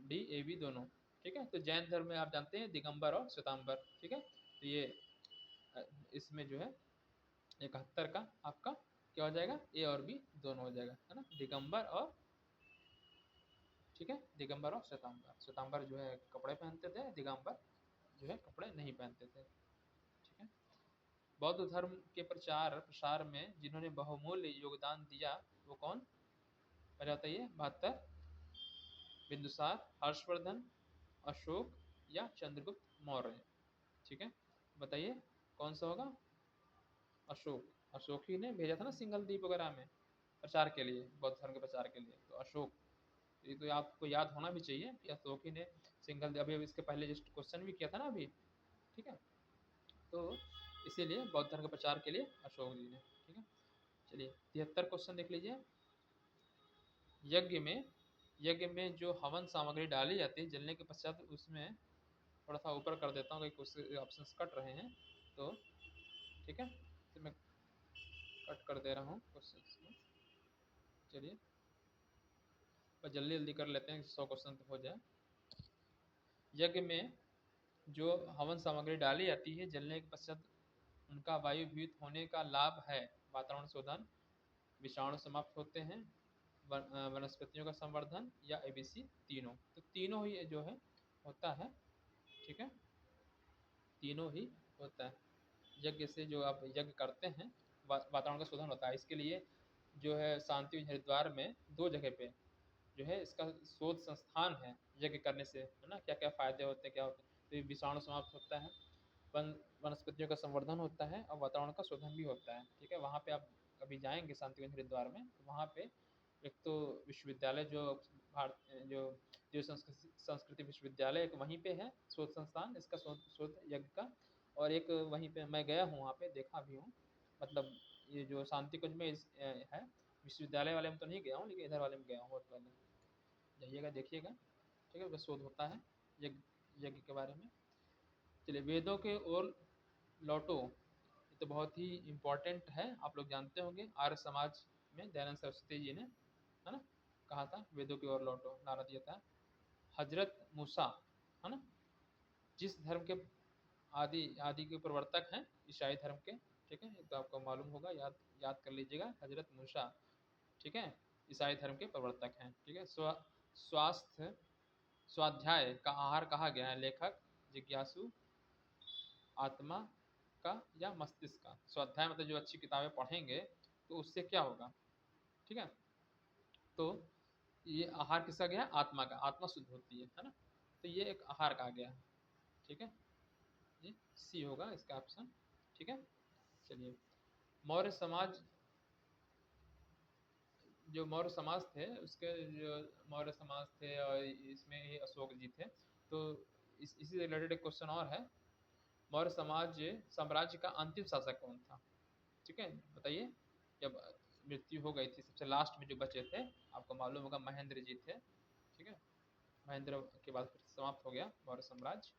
डी ए बी दोनों। ठीक है, तो जैन धर्म में आप जानते हैं दिगंबर और श्वेतांबर। ठीक है, तो ये इसमें जो है 71 का आपका क्या हो जाएगा? ए और बी दोनों हो जाएगा, है ना, दिगंबर और, ठीक है, दिगंबर और श्वेतांबर। श्वेतांबर जो है कपड़े पहनते थे, दिगंबर जो है कपड़े नहीं पहनते थे। ठीक है, बौद्ध धर्म के प्रचार प्रसार में जिन्होंने बहुमूल्य योगदान दिया वो कौन? पहले बताइए। 72, बिंदुसार, हर्षवर्धन, अशोक, या चंद्रगुप्त मौर्य। ठीक है, बताइए कौन सा होगा? अशोक। अशोक ही ने भेजा था ना सिंघल द्वीप वगैरह में प्रचार के लिए, बौद्ध धर्म के प्रचार के लिए, तो अशोक। ये तो आपको याद होना भी चाहिए कि अशोक ही ने सिंघल, अभी अभी इसके पहले जस्ट क्वेश्चन भी किया था ना अभी। ठीक है, तो इसीलिए बौद्ध धर्म के प्रचार के लिए अशोक जी ने। ठीक है, चलिए 73 क्वेश्चन देख लीजिए। यज्ञ में जो हवन सामग्री डाली जाती है जलने के पश्चात उसमें, थोड़ा सा ऊपर कर देता हूँ कुछ ऑप्शंस कट रहे हैं तो। ठीक है, तो मैं कट कर दे रहा हूँ क्वेश्चन में। चलिए बस जल्दी जल्दी कर लेते हैं, 100 क्वेश्चन तो हो जाए। यज्ञ में जो हवन सामग्री डाली जाती है जलने के पश्चात उनका वायुभूत होने का लाभ है वातावरण शोधन, विषाणु समाप्त होते हैं, वनस्पतियों का संवर्धन, या एबीसी तीनों। तो तीनों ही जो है होता है। ठीक है, तीनों ही होता है। यज्ञ से जो आप यज्ञ करते हैं वातावरण का शोधन होता है। इसके लिए जो है शांति हरिद्वार में 2 जगह पे जो है इसका शोध संस्थान है। यज्ञ करने से है ना क्या क्या फायदे होते हैं, क्या होते हैं, तो ये विषाणु समाप्त होता है, वन वनस्पतियों का संवर्धन होता है और वातावरण का शोधन भी होता है। ठीक है, वहाँ पे आप अभी जाएंगे शांतिवन हरिद्वार में, तो वहाँ पे एक तो विश्वविद्यालय जो भारत जो जो संस्कृति विश्वविद्यालय एक वहीं पे है, शोध संस्थान इसका शोध यज्ञ का। और एक वहीं पे मैं गया हूँ, वहाँ पे देखा भी हूँ, मतलब ये जो शांति कुंज में है। विश्वविद्यालय वाले में तो नहीं गया हूँ, लेकिन इधर वाले में गया हूँ बहुत पहले। जाइएगा देखिएगा। ठीक है, बस शोध होता है यज्ञ यज्ञ के बारे में। चलिए वेदों के ओर लौटो, ये तो बहुत ही इम्पोर्टेंट है, आप लोग जानते होंगे। आर्य समाज में दयानंद सरस्वती जी ने है ना कहा था वेदों की ओर लौटो, नारा दिया था। हजरत मूसा है ना, जिस धर्म के आदि आदि के प्रवर्तक हैं, ईसाई धर्म के। ठीक है, तो आपको मालूम होगा, याद याद कर लीजिएगा, हजरत मूसा। ठीक है, ईसाई धर्म के प्रवर्तक हैं। ठीक है, स्वास्थ्य स्वाध्याय का आहार कहा गया है लेखक जिज्ञासु आत्मा का या मस्तिष्क का। स्वाध्याय मतलब जो अच्छी किताबें पढ़ेंगे तो उससे क्या होगा। ठीक है, तो ये आहार किसका गया, आत्मा का, आत्मा शुद्ध होती है ना, तो ये एक आहार कहा गया। ठीक है, ये सी होगा इसका ऑप्शन। ठीक है, चलिए मौर्य समाज, जो मौर्य समाज थे उसके जो मौर्य समाज थे और इसमें ही अशोक जी थे, तो इसी से रिलेटेड एक क्वेश्चन और है। मौर्य समाज साम्राज्य का अंतिम शासक कौन था। ठीक है, बताइए। जब मृत्यु हो गई थी सबसे लास्ट में जो बचे थे, आपको मालूम होगा महेंद्र जी थे। ठीक है, महेंद्र के बाद फिर समाप्त हो गया मौर्य साम्राज्य।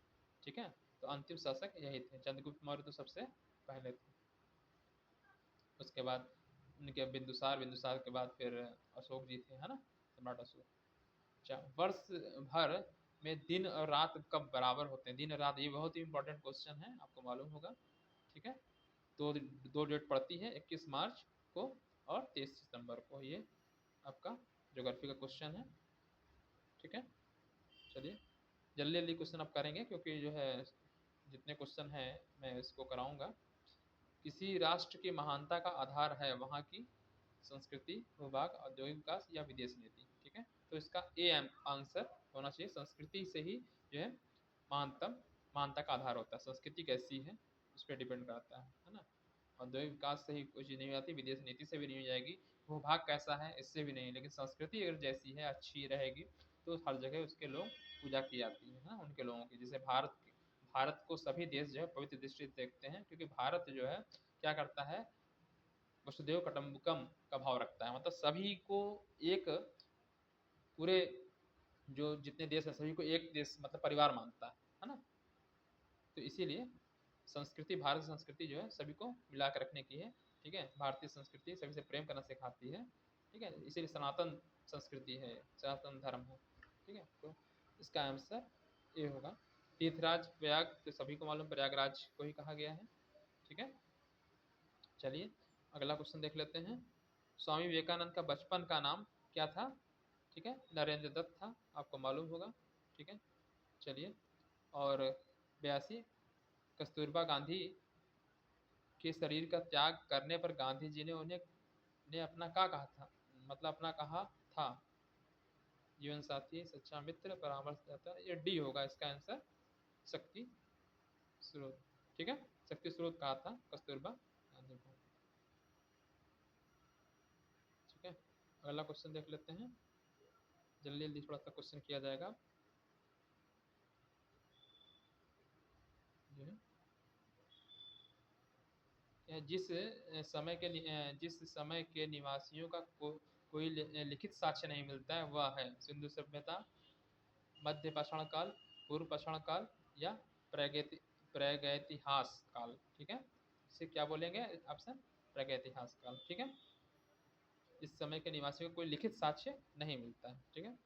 ठीक है, तो अंतिम शासक यही थे। चंद्रगुप्त मौर्य तो सबसे पहले थे, उसके बाद उनके बिंदुसार, बिंदुसार के बाद फिर अशोक जी थे है ना, सम्राट अशोक। अच्छा, वर्ष भर में दिन और रात कब बराबर होते हैं, दिन और रात, ये बहुत ही इंपॉर्टेंट क्वेश्चन है, आपको मालूम होगा। ठीक है, दो दो डेट पड़ती है, 21 मार्च को और 23 सितंबर को, ये आपका ज्योग्राफी का क्वेश्चन है। ठीक है, चलिए जल्दी जल्दी क्वेश्चन आप करेंगे, क्योंकि जो है जितने क्वेश्चन हैं मैं इसको कराऊंगा। किसी राष्ट्र की महानता का आधार है वहाँ की संस्कृति, भूभाग, औद्योगिक विकास या विदेश नीति। ठीक है, तो इसका ए आंसर होना चाहिए, संस्कृति से ही जो है महानतम महानता का आधार होता है। संस्कृति कैसी है उस पर डिपेंड करता है ना। औद्योगिक विकास से ही कुछ नहीं हो जाती, विदेश नीति से भी नहीं हो जाएगी, भूभाग कैसा है इससे भी नहीं, लेकिन संस्कृति अगर जैसी है अच्छी रहेगी तो हर जगह उसके लोग पूजा की जाती है ना, उनके लोगों की। जैसे भारत को सभी देश जो है पवित्र दृष्टि से देखते हैं, क्योंकि भारत जो है क्या करता है, वसुदेव कुटुम्बकम का भाव रखता है, मतलब सभी को एक, पूरे जो जितने देश हैं सभी को एक देश मतलब परिवार मानता है ना। तो इसीलिए संस्कृति, भारत संस्कृति जो है सभी को मिला कर रखने की है। ठीक है, भारतीय संस्कृति सभी से प्रेम करना सिखाती है। ठीक है, इसीलिए सनातन संस्कृति है, सनातन धर्म है। ठीक है, तो इसका आंसर ये होगा। तीर्थराज प्रयाग तो सभी को मालूम, प्रयागराज को ही कहा गया है। ठीक है, चलिए अगला क्वेश्चन देख लेते हैं। स्वामी विवेकानंद का बचपन का नाम क्या था। ठीक है, नरेंद्र दत्त था, आपको मालूम होगा। ठीक है, चलिए। और 82, कस्तूरबा गांधी के शरीर का त्याग करने पर गांधी जी ने उन्हें ने अपना क्या कहा था, मतलब अपना कहा था, जीवन साथी, सच्चा मित्र, परामर्शदाता, ये डी होगा इसका आंसर, शक्ति स्रोत। ठीक है, शक्ति स्रोत कहा था कस्तूरबा गांधी को। ठीक है, अगला क्वेश्चन देख लेते हैं, जल्दी जल्दी थोड़ा सा क्वेश्चन किया जाएगा। जो है जिस समय के निवासियों का कोई लिखित साक्ष्य नहीं मिलता है वह है सिंधु सभ्यता, मध्य पाषाण काल, पूर्व पाषाण काल या प्रागैतिहास काल। ठीक है, इसे क्या बोलेंगे ऑप्शन, प्रागैतिहास काल। ठीक है, इस समय के निवासियों को कोई लिखित साक्ष्य नहीं मिलता है। ठीक है,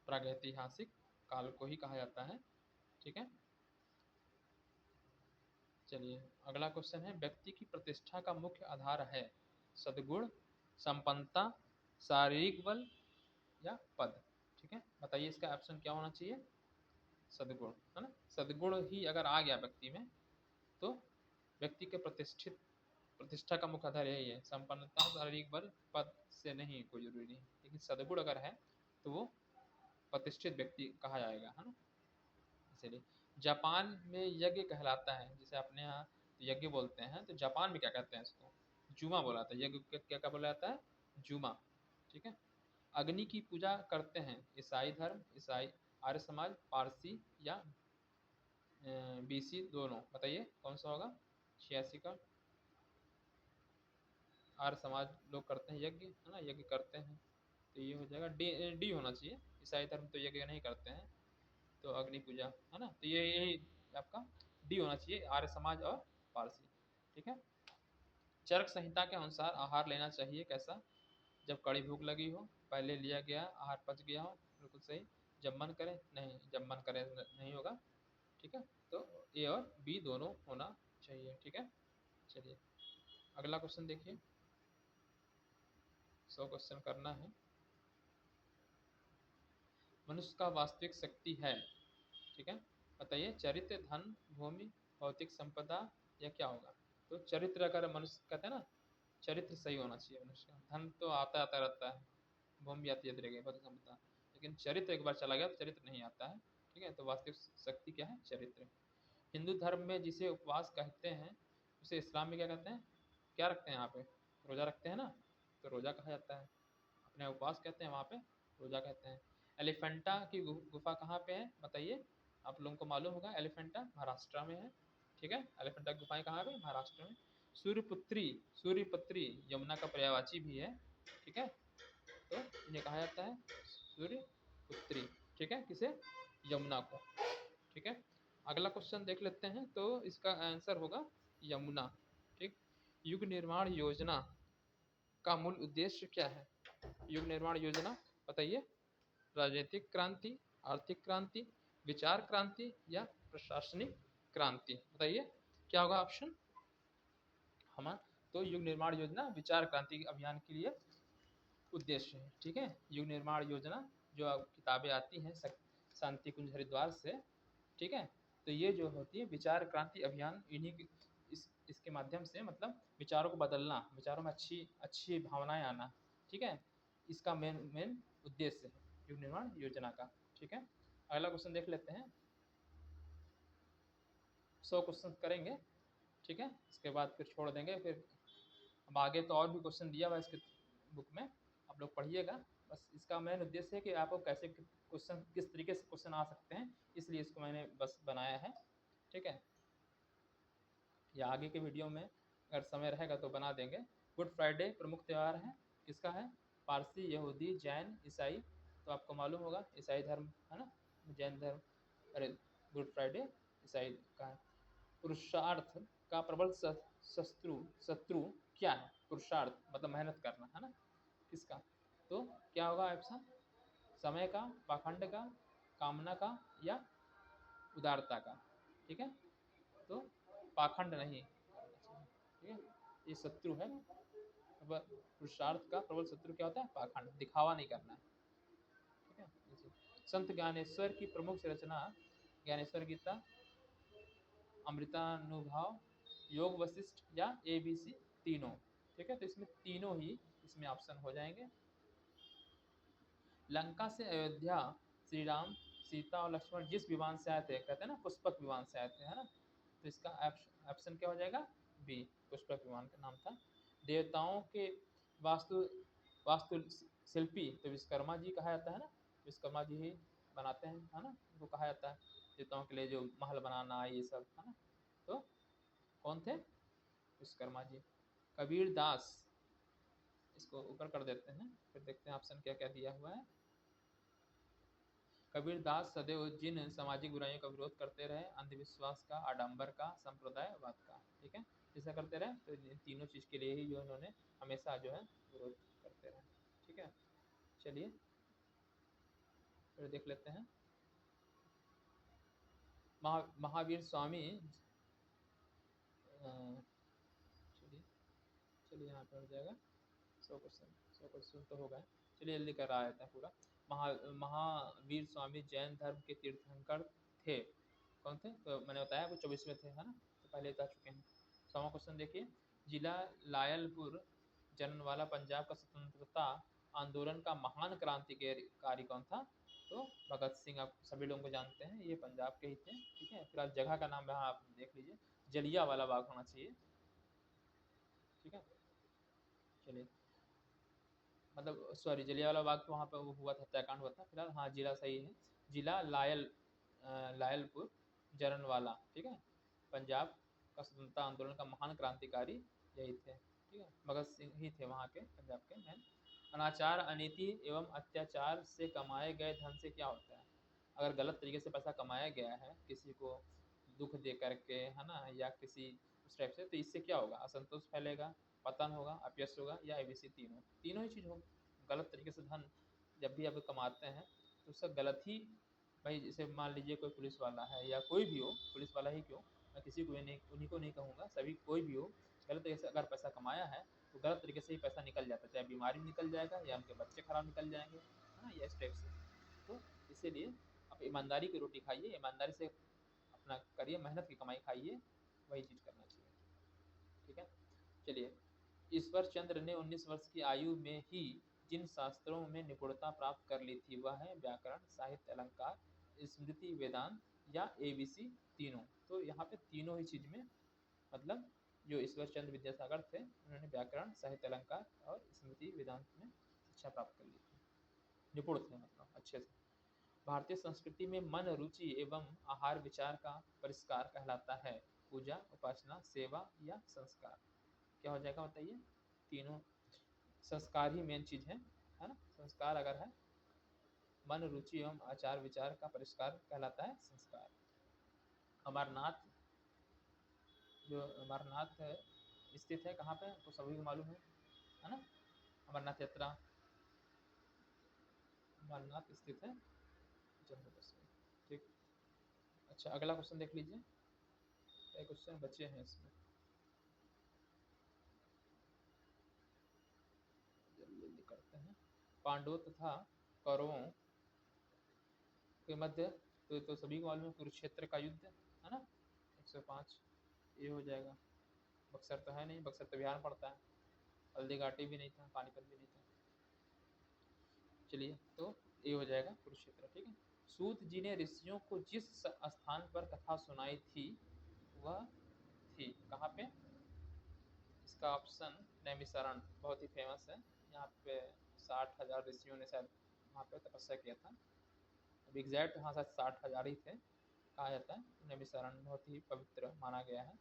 प्रागैतिहासिक काल को ही कहा जाता है। ठीक है, चलिए अगला क्वेश्चन है, व्यक्ति की प्रतिष्ठा का मुख्य आधार है सद्गुण, संपन्नता, शारीरिक बल या पद। ठीक है, बताइए इसका ऑप्शन क्या होना चाहिए, सद्गुण है ना। सद्गुण ही अगर आ गया व्यक्ति में तो व्यक्ति के प्रतिष्ठित प्रतिष्ठा का मुख्य आधार यही है। संपन्नता शारीरिक बल पद से नहीं, कोई जरूरी नहीं, लेकिन सद्गुण अगर है तो वो प्रतिष्ठित व्यक्ति कहा जाएगा, है ना। इसलिए जापान में यज्ञ कहलाता है, जैसे अपने यहाँ यज्ञ बोलते हैं, तो जापान में क्या कहते हैं इसको, जुमा बोला जाता है। यज्ञ क्या क्या बोला जाता है, जुमा। ठीक है। अग्नि की पूजा करते हैं ईसाई धर्म, ईसाई, आर्य समाज, पारसी या बीसी दोनों, बताइए कौन सा होगा। 86 का आर्य समाज लोग करते हैं यज्ञ, है ना, यज्ञ करते हैं, तो ये हो जाएगा डी, डी होना चाहिए। ईसाई धर्म तो यज्ञ नहीं करते हैं, तो अग्नि पूजा, है ना, तो ये यही आपका डी होना चाहिए, आर्य समाज और पारसी। ठीक है। चरक संहिता के अनुसार आहार लेना चाहिए कैसा, जब कड़ी भूख लगी हो, पहले लिया गया आहार पच गया हो, बिल्कुल सही। जब मन करे नहीं, जब मन करे नहीं होगा। ठीक है। तो ए और बी दोनों होना चाहिए। ठीक है। चलिए अगला क्वेश्चन देखिए, 100 क्वेश्चन करना है। मनुष्य का वास्तविक शक्ति है, ठीक है, बताइए, चरित्र, धन, भूमि, भौतिक संपदा या क्या होगा। तो चरित्र अगर मनुष्य कहते हैं ना, चरित्र सही होना चाहिए मनुष्य का। धन तो आता आता रहता है, भूमि आती आती रहेगी, भौतिक संपदा, लेकिन चरित्र एक बार चला गया तो चरित्र नहीं आता है। ठीक है। तो वास्तविक शक्ति क्या है, चरित्र। हिंदू धर्म में जिसे उपवास कहते हैं उसे इस्लाम में क्या कहते हैं, क्या रखते हैं यहाँ पे, रोजा रखते हैं ना, तो रोजा कहा जाता है। अपने उपवास कहते हैं, वहाँ पे रोजा कहते हैं। एलिफेंटा की गुफा कहाँ पे है, बताइए। आप लोगों को मालूम होगा, एलिफेंटा महाराष्ट्र में है। ठीक है। एलिफेंटा की गुफाएं कहाँ पे, महाराष्ट्र में। सूर्यपुत्री, सूर्यपुत्री यमुना का पर्यायवाची भी है। ठीक है। तो इन्हें कहा जाता है सूर्यपुत्री। ठीक है, किसे, यमुना को। ठीक है। अगला क्वेश्चन देख लेते हैं, तो इसका आंसर होगा यमुना। ठीक। युग निर्माण योजना का मूल उद्देश्य क्या है, युग निर्माण योजना, बताइए। राजनीतिक क्रांति, आर्थिक क्रांति, विचार क्रांति या प्रशासनिक क्रांति, बताइए क्या होगा ऑप्शन हमारा। तो युग निर्माण योजना विचार क्रांति अभियान के लिए उद्देश्य है। ठीक है। युग निर्माण योजना जो किताबें आती हैं शांति कुंज हरिद्वार से, ठीक है, तो ये जो होती है विचार क्रांति अभियान, इन्हीं इसके माध्यम से मतलब विचारों को बदलना, विचारों में अच्छी अच्छी भावनाएं आना। ठीक है। इसका मेन मेन उद्देश्य है युग निर्माण योजना का। ठीक है। अगला क्वेश्चन देख लेते हैं, 100 क्वेश्चन करेंगे। ठीक है। इसके बाद फिर छोड़ देंगे, फिर अब आगे तो और भी क्वेश्चन दिया हुआ है इसके बुक में, आप लोग पढ़िएगा। बस इसका मेन उद्देश्य है कि आपको कैसे क्वेश्चन, किस तरीके से क्वेश्चन आ सकते हैं, इसलिए इसको मैंने बस बनाया है। ठीक है। या आगे के वीडियो में अगर समय रहेगा तो बना देंगे। गुड फ्राइडे प्रमुख त्यौहार है, किसका है, पारसी, यहूदी, जैन, ईसाई। तो आपको मालूम होगा ईसाई धर्म, है ना, जैन धर्म, अरे गुड फ्राइडे ईसाई का है। पुरुषार्थ का प्रबल शत्रु शत्रु क्या है, पुरुषार्थ मतलब मेहनत करना, है ना, किसका। तो क्या होगा ऑप्शन, समय का, पाखंड का, कामना का या उदारता का। ठीक है। तो पाखंड नहीं, ठीक है, ये शत्रु है। अब पुरुषार्थ का प्रबल शत्रु क्या होता है, पाखंड, दिखावा नहीं करना है। ठीक है। संत ज्ञानेश्वर की प्रमुख रचना, ज्ञानेश्वर गीता, अमृतानुभाव, योग वशिष्ठ या ए बी सी तीनों। ठीक है। तो इसमें तीनों ही इसमें ऑप्शन हो जाएंगे। लंका से अयोध्या श्री राम, सीता और लक्ष्मण जिस विमान से आए थे, कहते हैं ना पुष्पक विमान से आए थे, है ना, तो इसका ऑप्शन क्या हो जाएगा, बी, पुष्पक विमान का नाम था। देवताओं के वास्तु वास्तु शिल्पी तो विश्वकर्मा जी कहा जाता है ना, विश्वकर्मा जी ही बनाते हैं, है ना, उनको कहा जाता है देवताओं के लिए जो महल बनाना ये सब, है ना। तो कौन थे, विश्वकर्मा जी। कबीर दास, इसको ऊपर कर देते हैं, फिर देखते हैं ऑप्शन क्या क्या दिया हुआ है। कबीर दास सदैव जिन सामाजिक बुराइयों का विरोध करते रहे, अंधविश्वास का, आडंबर का, संप्रदायवाद का। ठीक है। ऐसा करते रहे, तो इन तीनों चीज के लिए ही जो इन्होंने हमेशा जो है विरोध करते रहे। ठीक है। चलिए फिर देख लेते हैं, महावीर स्वामी, चलिए चलिए यहाँ पे हो जाएगा 100%, 100% तो होगा। चलिए जल्दी कर रहा था पूरा। महावीर स्वामी जैन धर्म के तीर्थंकर थे, कौन थे, तो मैंने बताया वो 24वें थे, है ना, तो पहले बता चुके हैं। 100वां क्वेश्चन देखिए, जिला लायलपुर जन्नवाला पंजाब का स्वतंत्रता आंदोलन का महान क्रांतिकारी कौन था? तो भगत सिंह। आप सभी लोगों को जानते हैं, ये पंजाब के ही थे। ठीक है, फिर आप जगह का नाम यहाँ आप देख लीजिए, जलियांवाला बाग होना चाहिए। ठीक है, चलिए, मतलब सॉरी, जलियांवाला बाग तो वहाँ पे वो हुआ था, हत्याकांड हुआ था। फिलहाल हाँ, जिला सही है, जिला लायलपुर जरनवाला। ठीक है, पंजाब का स्वतंत्रता आंदोलन का महान क्रांतिकारी यही थे। ठीक है, भगत सिंह ही थे वहाँ के, पंजाब के मैन। अनाचार, अनीति एवं अत्याचार से कमाए गए धन से क्या होता है? अगर गलत तरीके से पैसा कमाया गया है किसी को दुख दे करके, है ना, या किसी उस टाइप से, तो इससे क्या होगा? असंतोष फैलेगा, पतन होगा, अपयश होगा, या एबीसी तीनों तीनों ही चीज़ होगा। गलत तरीके से धन जब भी आप कमाते हैं तो उसका गलत ही, भाई जैसे मान लीजिए कोई पुलिस वाला है या कोई भी हो, पुलिस वाला ही क्यों, मैं किसी को नहीं, उन्हीं को नहीं कहूँगा, सभी कोई भी हो, गलत तरीके से अगर पैसा कमाया है तो गलत तरीके से ही पैसा निकल जाता है, चाहे बीमारी निकल जाएगा या उनके बच्चे खराब निकल जाएंगे, है ना, या इस टाइप से। तो इसीलिए आप ईमानदारी की रोटी खाइए, ईमानदारी से अपना करिए, मेहनत की कमाई खाइए, वही चीज़ करना चाहिए। ठीक है, चलिए, ईश्वर चंद्र ने 19 वर्ष की आयु में ही जिन शास्त्रों में निपुणता प्राप्त कर ली थी वह है व्याकरण, साहित्य, अलंकार, स्मृति, वेदांत, या एबीसी तीनों। तो यहाँ पे तीनों ही चीज में, मतलब जो ईश्वर चंद्र विद्यासागर थे उन्होंने व्याकरण, साहित्य, अलंकार और स्मृति, वेदांत में शिक्षा प्राप्त कर ली थी, निपुण थे, मतलब अच्छे से। भारतीय संस्कृति में मन, रुचि एवं आहार विचार का परिष्कार कहलाता है पूजा, उपासना, सेवा या संस्कार? क्या हो जाएगा बताइए? तीनों संस्कार ही मेन चीज है ना। संस्कार अगर है, मन, रुचि एवं आचार विचार का परिष्कार कहलाता है संस्कार। अमरनाथ, जो अमरनाथ स्थित है कहाँ पे, तो सभी को मालूम है ना, अमरनाथ यात्रा अमरनाथ स्थित है जम्मू कश्मीर। ठीक, अच्छा, अगला क्वेश्चन देख लीजिए, कई क्वेश्चन बचे हैं इसमें, जल्दी जल्दी करते हैं। पांडवों तथा कौरवों के मध्य, तो सभी को मालूम है, कुरुक्षेत्र का युद्ध, है ना, 105, ये हो जाएगा। बक्सर तो है नहीं, बक्सर तो बिहार में पड़ता है। हल्दी घाटी भी नहीं था, पानीपत भी नहीं था। चलिए, तो ये हो जाएगा कुरुक्षेत्र। ठीक है, सूत जी ने ऋषियों को जिस स्थान पर कथा सुनाई थी वह थी कहाँ पे? इसका ऑप्शन नैमिषारण, बहुत ही फेमस है। यहाँ पे 60,000 ऋषियों ने शायद वहाँ पे तपस्या किया था। अब एग्जैक्ट हाँ शायद 60,000 ही थे, कहा जाता है। नैमिषारण बहुत ही पवित्र माना गया है।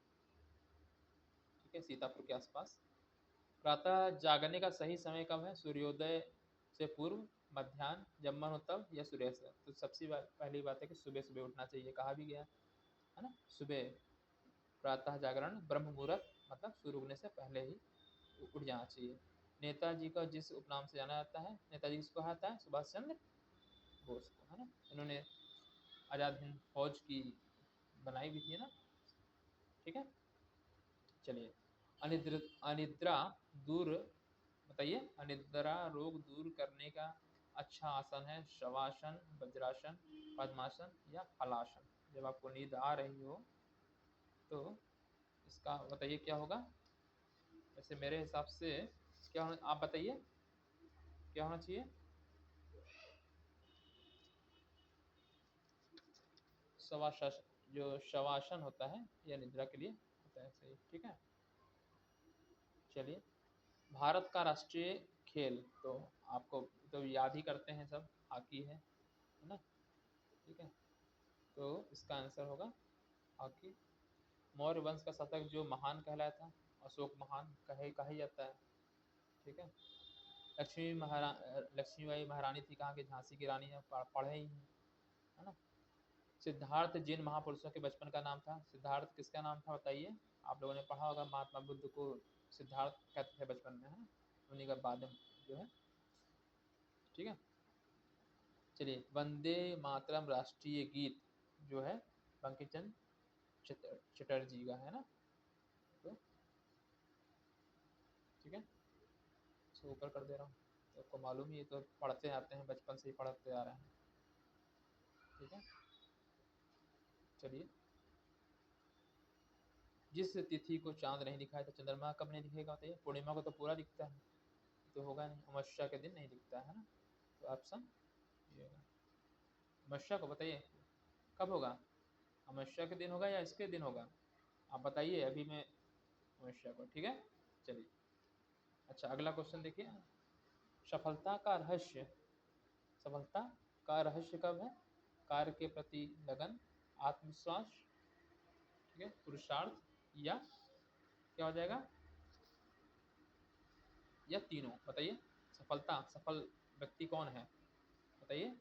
ठीक है, सीतापुर के आसपास। प्रातः जागने का सही समय कब है? सूर्योदय से पूर्व, मध्याह्न, जब मन हो तब, या सूर्यास्त? तो सबसे पहली बात है कि सुबह सुबह उठना चाहिए, कहा भी गया है ना, सुबह प्रातः जागरण, ब्रह्म मुहूर्त, मतलब सूर्य उगने से पहले ही उठ जाना चाहिए। नेताजी का जिस उपनाम से जाना जाता है, नेताजी किसको कहा जाता है? सुभाष चंद्र बोस को, है ना। इन्होंने आज़ाद हिंद फौज की बनाई भी थी ना। ठीक है, चलिए, अनिद्रा दूर, बताइए, अनिद्रा रोग दूर करने का अच्छा आसन है शवासन, वज्रासन, पद्मासन या हलासन? जब आपको नींद आ रही हो तो इसका बताइए क्या होगा? वैसे मेरे हिसाब से क्या होना, आप बताइए क्या होना चाहिए? शवासन, जो शवासन होता है यह निद्रा के लिए होता है, सही। ठीक है, चलिए, भारत का राष्ट्रीय खेल तो आपको तो याद ही करते हैं सब, हॉकी है ना। ठीक है, तो इसका आंसर होगा हॉकी। मौर्य वंश का शतक जो महान कहलाया था, अशोक महान कहा ही जाता है। ठीक है, लक्ष्मीबाई महारानी थी कहाँ की? झांसी की रानी है, पढ़े ही हैं, है ना। सिद्धार्थ जिन महापुरुषों के बचपन का नाम था, सिद्धार्थ किसका नाम था बताइए? आप लोगों ने पढ़ा होगा, महात्मा बुद्ध को सिद्धार्थ कहते थे बचपन में, है ना, उन्हीं का बाद में जो है। ठीक है, चलिए, वंदे मातरम राष्ट्रीय गीत जो है बंकिम चंद्र चटर्जी का, है ना। तो ठीक है, इसको ऊपर कर दे रहा हूँ, तो आपको मालूम ही है, तो पढ़ते आते हैं, बचपन से ही पढ़ते आ रहे हैं। ठीक है, चलिए, जिस तिथि को चांद नहीं दिखाया था, चंद्रमा कब नहीं दिखेगा बताइए? पूर्णिमा को तो पूरा दिखता है, तो होगा नहीं, अमावस्या के दिन नहीं दिखता है ना। तो ऑप्शन ये होगा। अमावस्या को बताइए कब होगा, अमावस्या के दिन होगा या इसके दिन होगा, आप बताइए, अभी मैं अमावस्या को, ठीक है। चलिए अच्छा, अगला क्वेश्चन देखिए, सफलता का रहस्य, सफलता का रहस्य कब है? कार्य के प्रति लगन, आत्मविश्वास, ठीक है, पुरुषार्थ, या क्या हो जाएगा, या तीनों, बताइए। सफलता, सफल व्यक्ति कौन है बताइए?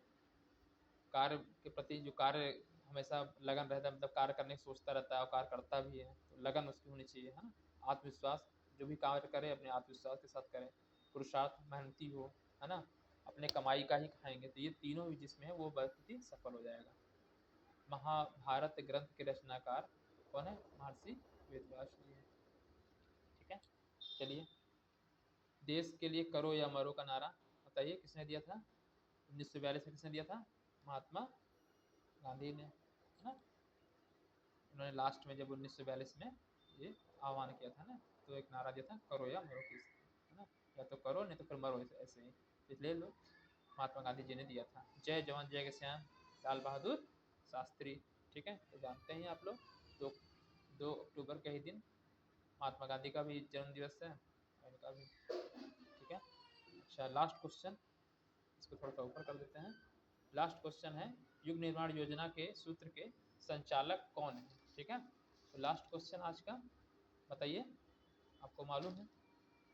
कार्य के प्रति जो कार्य हमेशा लगन रहता है, मतलब कार्य करने की सोचता रहता है और कार्य करता भी है, तो लगन उसकी होनी चाहिए, है ना। आत्मविश्वास, जो भी कार्य करे अपने आत्मविश्वास के साथ करे। पुरुषार्थ, मेहनती हो, है ना, अपने कमाई का ही खाएंगे, तो ये तीनों भी जिसमें है वो व्यक्ति सफल हो जाएगा। महाभारत ग्रंथ के रचनाकार कौन है? महर्षि वेदव्यास जी हैं, ठीक है। चलिए, देश के लिए करो या मरो का नारा बताइए किसने दिया था? 1942 में किसने दिया था? महात्मा गांधी ने, है ना। उन्होंने लास्ट में जब 1942 में ये आह्वान किया था ना, तो एक नारा दिया था, करो या मरो, किस, है ना, या तो करो नहीं तो फिर मरो, ऐसे ही, इसलिए लो महात्मा गांधी जी ने दिया था। जय जवान जय किसान, लाल बहादुर शास्त्री, ठीक है। तो जानते हैं आप लोग, तो 2 अक्टूबर के ही दिन महात्मा गांधी का भी जन्म दिवस है, उनका भी, ठीक है। अच्छा, लास्ट क्वेश्चन, इसको थोड़ा सा ऊपर कर देते हैं। लास्ट क्वेश्चन है, युग निर्माण योजना के सूत्र के संचालक कौन है, ठीक है। तो लास्ट क्वेश्चन आज का, बताइए, आपको मालूम है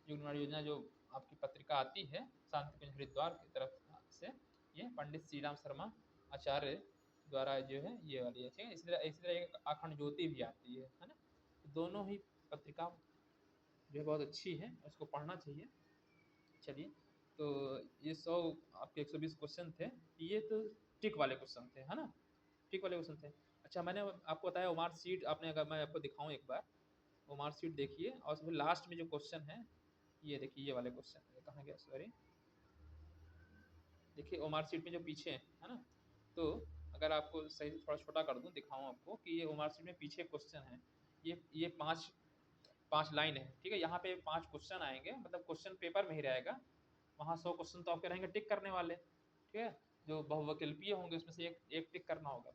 युग निर्माण योजना जो आपकी पत्रिका आती है शांति कुंज हरिद्वार की तरफ से, ये पंडित श्री राम शर्मा आचार्य द्वारा जो है ये वाली है, ठीक है। इसी तरह एक अखंड ज्योति भी आती है ना। दोनों ही पत्रिका जो है बहुत अच्छी है, उसको पढ़ना चाहिए। चलिए, तो ये 100 आपके 120 क्वेश्चन थे, ये तो टिक वाले क्वेश्चन थे, है ना, टिक वाले क्वेश्चन थे। अच्छा, मैंने आपको बताया वो मार्क शीट, आपने, अगर मैं आपको दिखाऊं एक बार, वो मार्क शीट देखिए, और उसमें लास्ट में जो क्वेश्चन है, ये देखिए, ये वाले क्वेश्चन कहाँ गया, सॉरी, देखिए ओ मार्क शीट में जो पीछे है ना, तो अगर आपको सही से थोड़ा छोटा कर दूं, दिखाऊं आपको कि ये ओ मार्क शीट में पीछे क्वेश्चन है, ये पांच पांच लाइन है, ठीक है। यहाँ पे 5 क्वेश्चन आएंगे, मतलब क्वेश्चन पेपर में ही रहेगा, वहाँ 100 क्वेश्चन तो आपके रहेंगे टिक करने वाले, ठीक है। जो बहुविकल्पीय होंगे उसमें से एक एक टिक करना होगा।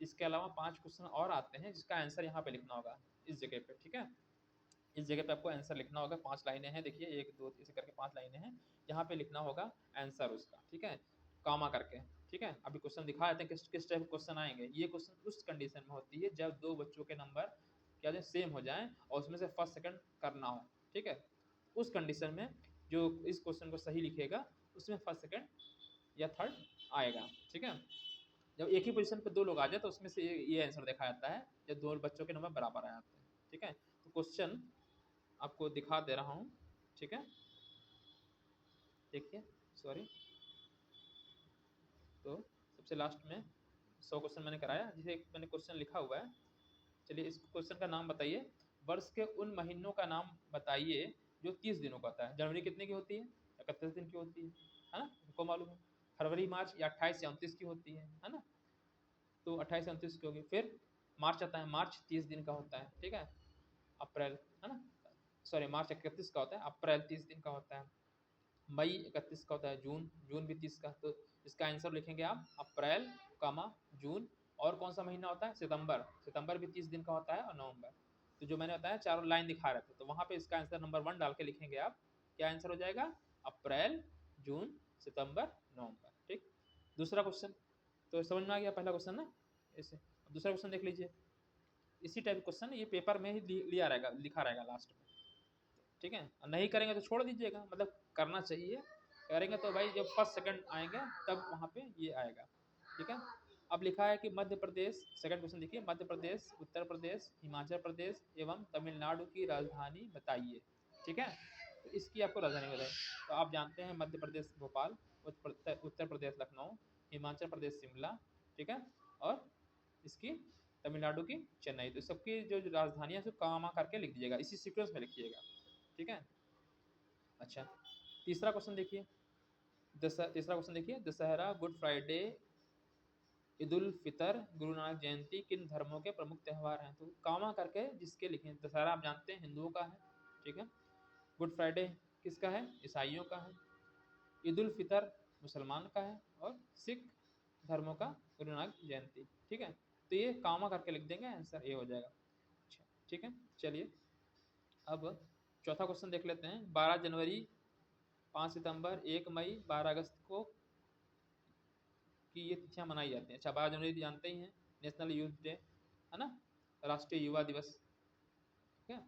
इसके अलावा 5 क्वेश्चन और आते हैं जिसका आंसर यहाँ पे लिखना होगा, इस जगह पे, ठीक है। इस जगह पे आपको आंसर लिखना होगा, 5 लाइनें हैं, देखिए 1 2 ऐसे करके 5 लाइनें हैं, यहाँ पे लिखना होगा आंसर उसका, ठीक है, कामा करके, ठीक है। अभी क्वेश्चन दिखा देते हैं किस टाइप क्वेश्चन आएंगे। ये क्वेश्चन उस कंडीशन में होती है जब 2 बच्चों के नंबर क्या है सेम हो जाए और उसमें से फर्स्ट सेकंड करना हो, ठीक है। उस कंडीशन में जो इस क्वेश्चन को सही लिखेगा उसमें फर्स्ट सेकंड या थर्ड आएगा, ठीक है। जब एक ही पोजीशन पे 2 लोग आ जाए तो उसमें से ये आंसर देखा जाता है जब 2 बच्चों के नंबर बराबर आ जाते हैं, ठीक है। तो क्वेश्चन आपको दिखा दे रहा हूँ, ठीक है, देखिए, सॉरी, तो सबसे लास्ट में 100 क्वेश्चन मैंने कराया, जिसे एक मैंने क्वेश्चन लिखा हुआ है। चलिए, इस क्वेश्चन का नाम बताइए, वर्ष के उन महीनों का नाम बताइए जो 30 दिनों का होता है। जनवरी कितने की होती है? 31 दिन की होती है ना, हमको मालूम है। फरवरी मार्च या 28 या 29 की होती है ना, तो 28 या 29 की होगी। फिर मार्च आता है, मार्च 30 दिन का होता है, ठीक है। अप्रैल, है ना, सॉरी, मार्च 31 का होता है, अप्रैल 30 दिन का होता है, मई 31 का होता है, जून जून भी 30 का। तो इसका आंसर लिखेंगे आप अप्रैल, कामा, जून, और कौन सा महीना होता है? सितंबर, सितंबर भी 30 दिन का होता है, और नवंबर। तो जो मैंने बताया चारों लाइन दिखा रहे थे, तो वहां पे इसका आंसर नंबर 1 डाल के लिखेंगे आप, क्या आंसर हो जाएगा? अप्रैल, जून, सितंबर, नवंबर, ठीक। दूसरा क्वेश्चन तो समझ में आ गया, पहला क्वेश्चन ना ऐसे। दूसरा क्वेश्चन देख लीजिए, इसी टाइप क्वेश्चन ये पेपर में ही लिया रहेगा, लिखा रहेगा लास्ट में, ठीक है। नहीं करेंगे तो छोड़ दीजिएगा, मतलब करना चाहिए, करेंगे तो भाई जब फर्स्ट सेकंड आएंगे तब वहाँ पे ये आएगा, ठीक है। अब लिखा है कि मध्य प्रदेश, सेकंड क्वेश्चन देखिए, मध्य प्रदेश, उत्तर प्रदेश, हिमाचल प्रदेश एवं तमिलनाडु की राजधानी बताइए, ठीक है। तो इसकी आपको राजधानी बताइए, तो आप जानते हैं मध्य प्रदेश भोपाल, उत्तर प्रदेश लखनऊ, हिमाचल प्रदेश शिमला, ठीक है, और इसकी तमिलनाडु की चेन्नई। तो सबकी जो राजधानियां सब कामा करके लिख दीजिएगा, इसी सीक्वेंस में लिखिएगा, ठीक है। अच्छा, तीसरा क्वेश्चन देखिए, तीसरा क्वेश्चन देखिए, दशहरा, गुड फ्राइडे ईद उल फितर, गुरु नानक जयंती किन धर्मों के प्रमुख त्यौहार हैं? तो कामा करके जिसके लिखे, दशहरा आप जानते हैं हिंदुओं का है, ठीक है। गुड फ्राइडे किसका है? ईसाइयों का है। ईद उल फितर मुसलमान का है, और सिख धर्मों का गुरु नानक जयंती, ठीक है। तो ये कामा करके लिख देंगे, आंसर ए हो जाएगा। अच्छा, ठीक है। चलिए अब चौथा क्वेश्चन देख लेते हैं। 12 जनवरी, 5 सितंबर, 1 मई, 12 अगस्त को कि ये तिथियां मनाई जाती हैं। अच्छा, 12 जनवरी जानते ही हैं, नेशनल यूथ डे, है ना, राष्ट्रीय युवा दिवस, ठीक है,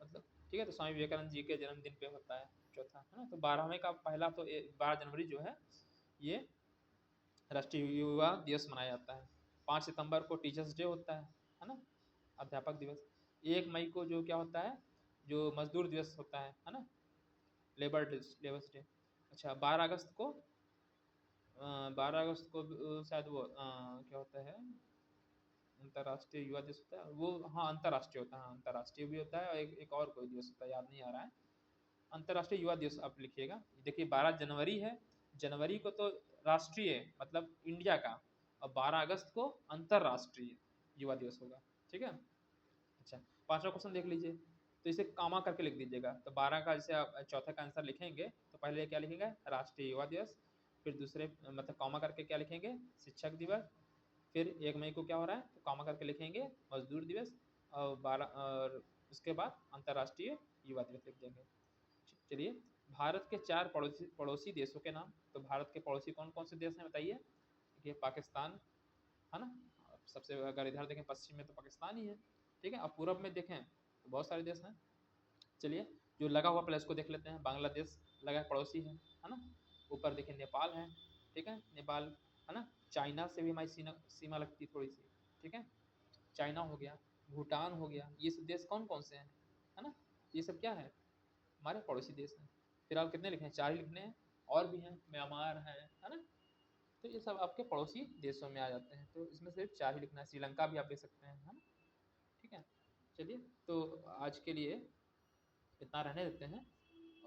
मतलब ठीक है। तो स्वामी विवेकानंद जी के जन्मदिन पे होता है चौथा, है ना। तो 12वें का पहला तो 12 जनवरी जो है ये राष्ट्रीय युवा दिवस मनाया जाता है। 5 सितंबर को टीचर्स डे होता है ना, अध्यापक दिवस। 1 मई को जो क्या होता है, जो मजदूर दिवस होता है ना, लेबर डे। अच्छा, 12 अगस्त को 12 अगस्त को शायद वो क्या होता है, अंतर्राष्ट्रीय युवा दिवस होता है वो, हाँ अंतर्राष्ट्रीय होता है, हाँ अंतर्राष्ट्रीय भी होता है, और एक और कोई दिवस होता है, याद नहीं आ रहा है। अंतर्राष्ट्रीय युवा दिवस आप लिखिएगा। देखिए 12 जनवरी है, जनवरी को तो राष्ट्रीय मतलब इंडिया का, और 12 अगस्त को अंतर्राष्ट्रीय युवा दिवस होगा, ठीक है। अच्छा, पांचवा क्वेश्चन देख लीजिए। तो इसे कामा करके लिख दीजिएगा। तो 12 का जैसे आप चौथे का आंसर लिखेंगे तो पहले क्या लिखेंगे, राष्ट्रीय युवा दिवस, फिर दूसरे मतलब कामा करके क्या लिखेंगे, शिक्षक दिवस, फिर 1 मई को क्या हो रहा है, तो कामा करके लिखेंगे मजदूर दिवस, और 12 और उसके बाद अंतर्राष्ट्रीय युवा दिवस लिख देंगे। चलिए, भारत के 4 पड़ोसी देशों के नाम। तो भारत के पड़ोसी कौन कौन से देश हैं बताइए। देखिए पाकिस्तान, है ना, सबसे अगर इधर देखें पश्चिम में तो पाकिस्तान ही है, ठीक है। और पूरब में देखें तो बहुत सारे देश हैं। चलिए, जो लगा हुआ प्लेस को देख लेते हैं। बांग्लादेश लगा पड़ोसी है ना। ऊपर देखिए नेपाल है, ठीक है, नेपाल, है ना। चाइना से भी हमारी सीमा लगती है थोड़ी सी, ठीक है। चाइना हो गया, भूटान हो गया, ये सब देश कौन कौन से हैं, है ना। ये सब क्या है, हमारे पड़ोसी देश हैं। फिलहाल कितने लिखे हैं, 4 ही लिखने हैं, और भी हैं, म्यांमार है ना। तो ये सब आपके पड़ोसी देशों में आ जाते हैं, तो इसमें सिर्फ 4 ही लिखना है। श्रीलंका भी आप देख सकते हैं, है ना, ठीक है। चलिए, तो आज के लिए इतना रहने देते हैं,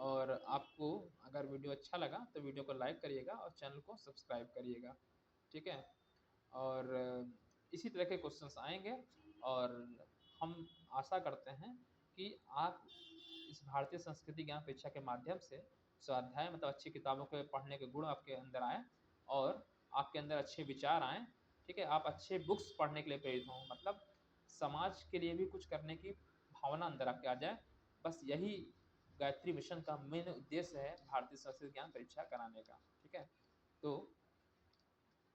और आपको अगर वीडियो अच्छा लगा तो वीडियो को लाइक करिएगा और चैनल को सब्सक्राइब करिएगा, ठीक है। और इसी तरह के क्वेश्चंस आएंगे, और हम आशा करते हैं कि आप इस भारतीय संस्कृति ज्ञान परीक्षा के माध्यम से स्वाध्याय मतलब अच्छी किताबों के पढ़ने के गुण आपके अंदर आए, और आपके अंदर अच्छे विचार आए, ठीक है। आप अच्छे बुक्स पढ़ने के लिए प्रेरित हों, मतलब समाज के लिए भी कुछ करने की भावना अंदर आपके आ जाए। बस यही गायत्री मिशन का मेन उद्देश्य है, भारतीय संस्कृत ज्ञान परीक्षा कराने का, ठीक है। तो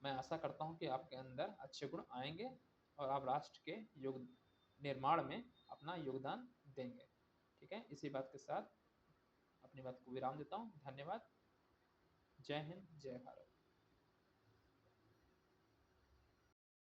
मैं आशा करता हूँ कि आपके अंदर अच्छे गुण आएंगे, और आप राष्ट्र के योग निर्माण में अपना योगदान देंगे, ठीक है। इसी बात के साथ अपनी बात को विराम देता हूँ। धन्यवाद। जय हिंद, जय भारत।